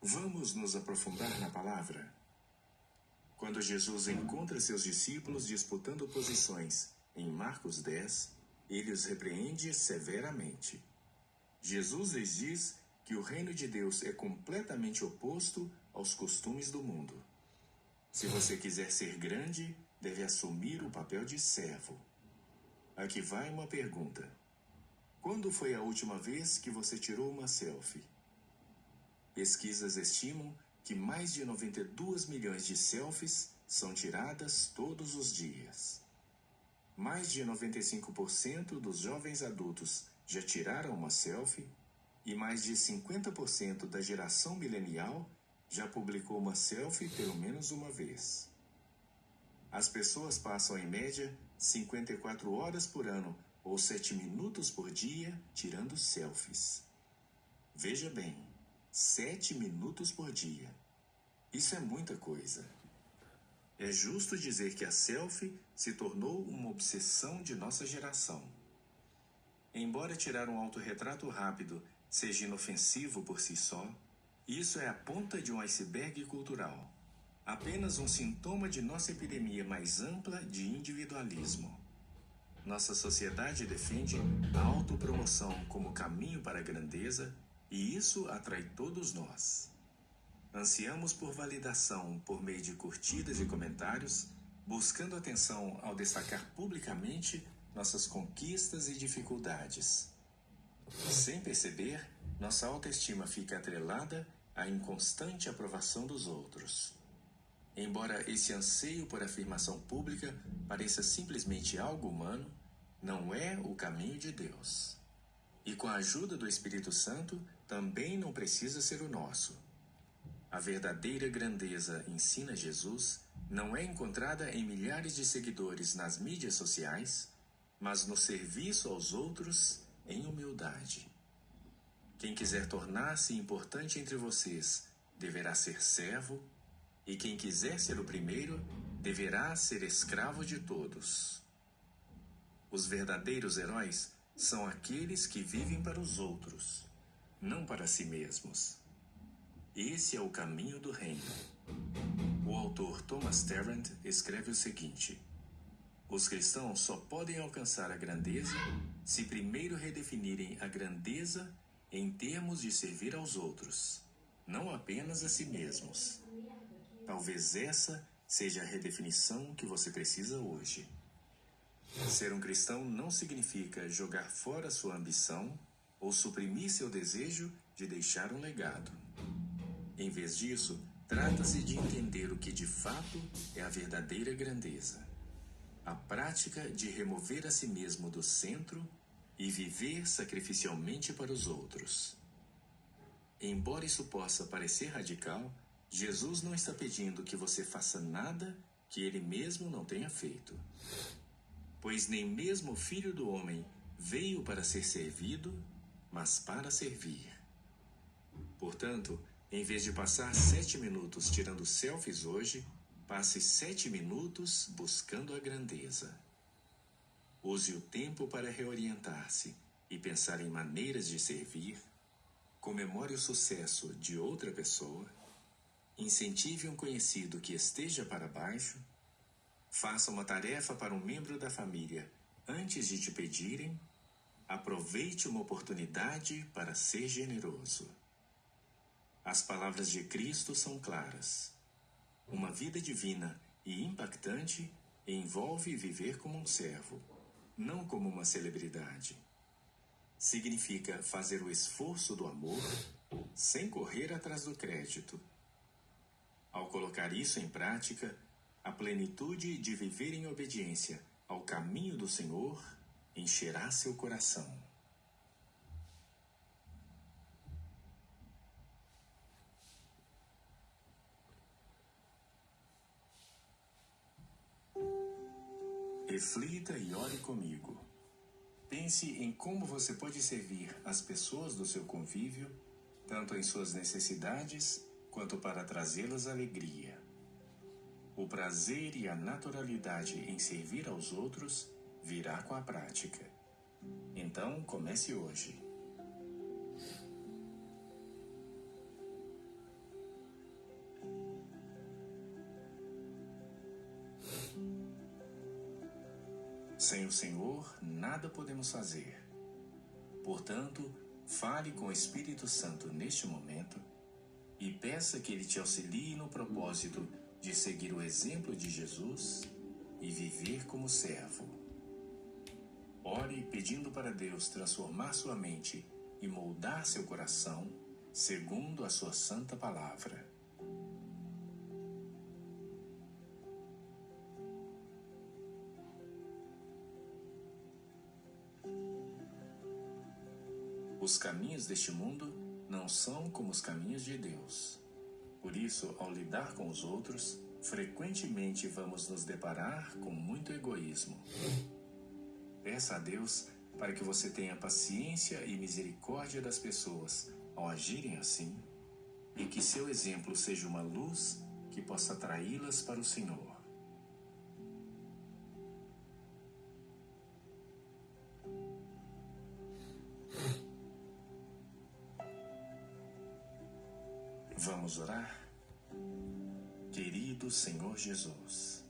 Vamos nos aprofundar na palavra? Quando Jesus encontra seus discípulos disputando posições em Marcos 10, ele os repreende severamente. Jesus lhes diz que o reino de Deus é completamente oposto aos costumes do mundo. Se você quiser ser grande, deve assumir o papel de servo. Aqui vai uma pergunta. Quando foi a última vez que você tirou uma selfie? Pesquisas estimam que mais de 92 milhões de selfies são tiradas todos os dias. Mais de 95% dos jovens adultos já tiraram uma selfie e mais de 50% da geração milenial já publicou uma selfie pelo menos uma vez. As pessoas passam em média 54 horas por ano ou 7 minutos por dia tirando selfies. Veja bem, 7 minutos por dia. Isso é muita coisa. É justo dizer que a selfie se tornou uma obsessão de nossa geração. Embora tirar um autorretrato rápido seja inofensivo por si só, isso é a ponta de um iceberg cultural. Apenas um sintoma de nossa epidemia mais ampla de individualismo. Nossa sociedade defende a autopromoção como caminho para a grandeza, e isso atrai todos nós. Ansiamos por validação por meio de curtidas e comentários, buscando atenção ao destacar publicamente nossas conquistas e dificuldades. Sem perceber, nossa autoestima fica atrelada à inconstante aprovação dos outros. Embora esse anseio por afirmação pública pareça simplesmente algo humano, não é o caminho de Deus. E com a ajuda do Espírito Santo, também não precisa ser o nosso. A verdadeira grandeza, ensina Jesus, não é encontrada em milhares de seguidores nas mídias sociais, mas no serviço aos outros em humildade. Quem quiser tornar-se importante entre vocês deverá ser servo, e quem quiser ser o primeiro deverá ser escravo de todos. Os verdadeiros heróis são aqueles que vivem para os outros, não para si mesmos. Esse é o caminho do reino. O autor Thomas Tarrant escreve o seguinte: os cristãos só podem alcançar a grandeza se primeiro redefinirem a grandeza em termos de servir aos outros, não apenas a si mesmos. Talvez essa seja a redefinição que você precisa hoje. Ser um cristão não significa jogar fora sua ambição ou suprimir seu desejo de deixar um legado. Em vez disso, Trata-se de entender o que de fato é a verdadeira grandeza. A prática de remover a si mesmo do centro e viver sacrificialmente para os outros. Embora isso possa parecer radical, Jesus não está pedindo que você faça nada que ele mesmo não tenha feito. Pois nem mesmo o Filho do Homem veio para ser servido, mas para servir. Portanto, em vez de passar 7 minutos tirando selfies hoje, passe 7 minutos buscando a grandeza. Use o tempo para reorientar-se e pensar em maneiras de servir. Comemore o sucesso de outra pessoa. Incentive um conhecido que esteja para baixo. Faça uma tarefa para um membro da família antes de te pedirem. Aproveite uma oportunidade para ser generoso. As palavras de Cristo são claras. Uma vida divina e impactante envolve viver como um servo, não como uma celebridade. Significa fazer o esforço do amor sem correr atrás do crédito. Ao colocar isso em prática, a plenitude de viver em obediência ao caminho do Senhor encherá seu coração. Reflita e ore comigo. Pense em como você pode servir as pessoas do seu convívio, tanto em suas necessidades, quanto para trazê-las alegria. O prazer e a naturalidade em servir aos outros virá com a prática. Então, comece hoje. Sem o Senhor, nada podemos fazer. Portanto, fale com o Espírito Santo neste momento e peça que Ele te auxilie no propósito de seguir o exemplo de Jesus e viver como servo. Ore pedindo para Deus transformar sua mente e moldar seu coração segundo a sua santa palavra. Os caminhos deste mundo não são como os caminhos de Deus. Por isso, ao lidar com os outros, frequentemente vamos nos deparar com muito egoísmo. Peça a Deus para que você tenha paciência e misericórdia das pessoas ao agirem assim, e que seu exemplo seja uma luz que possa atraí-las para o Senhor. Vamos orar? Querido Senhor Jesus,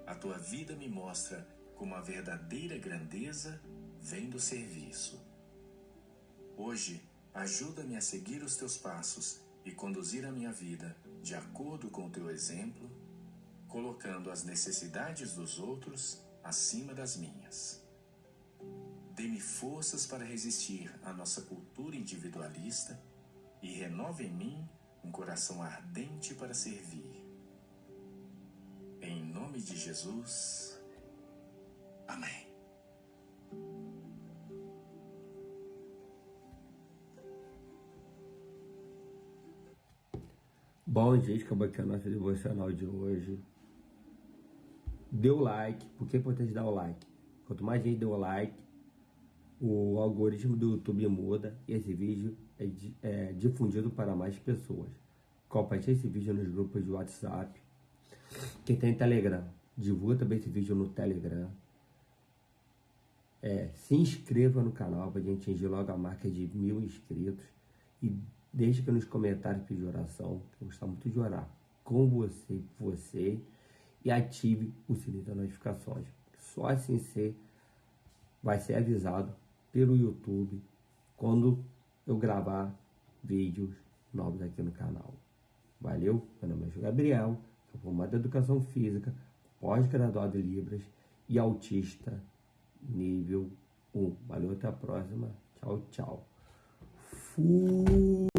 a tua vida me mostra como a verdadeira grandeza vem do serviço. Hoje, ajuda-me a seguir os teus passos e conduzir a minha vida de acordo com o teu exemplo, colocando as necessidades dos outros acima das minhas. Dê-me forças para resistir à nossa cultura individualista e renova em mim um coração ardente para servir. Em nome de Jesus. Amém. Bom, gente, acabou aqui a nossa devocional de hoje. Dê o like. Por que é importante dar o like? Quanto mais gente dê o like, o algoritmo do YouTube muda e esse vídeo é difundido para mais pessoas. Compartilhe esse vídeo nos grupos de WhatsApp. Quem tem Telegram, divulga também esse vídeo no Telegram. Se inscreva no canal para a gente atingir logo a marca de 1000 inscritos. E deixe aqui nos comentários pedir oração, que eu gosto muito de orar com você, e ative o sininho das notificações. Só assim você vai ser avisado pelo YouTube quando eu gravar vídeos novos aqui no canal. Valeu? Meu nome é Gabriel, sou formado em Educação Física, pós-graduado em Libras e autista nível 1. Valeu, até a próxima. Tchau, tchau. Fui!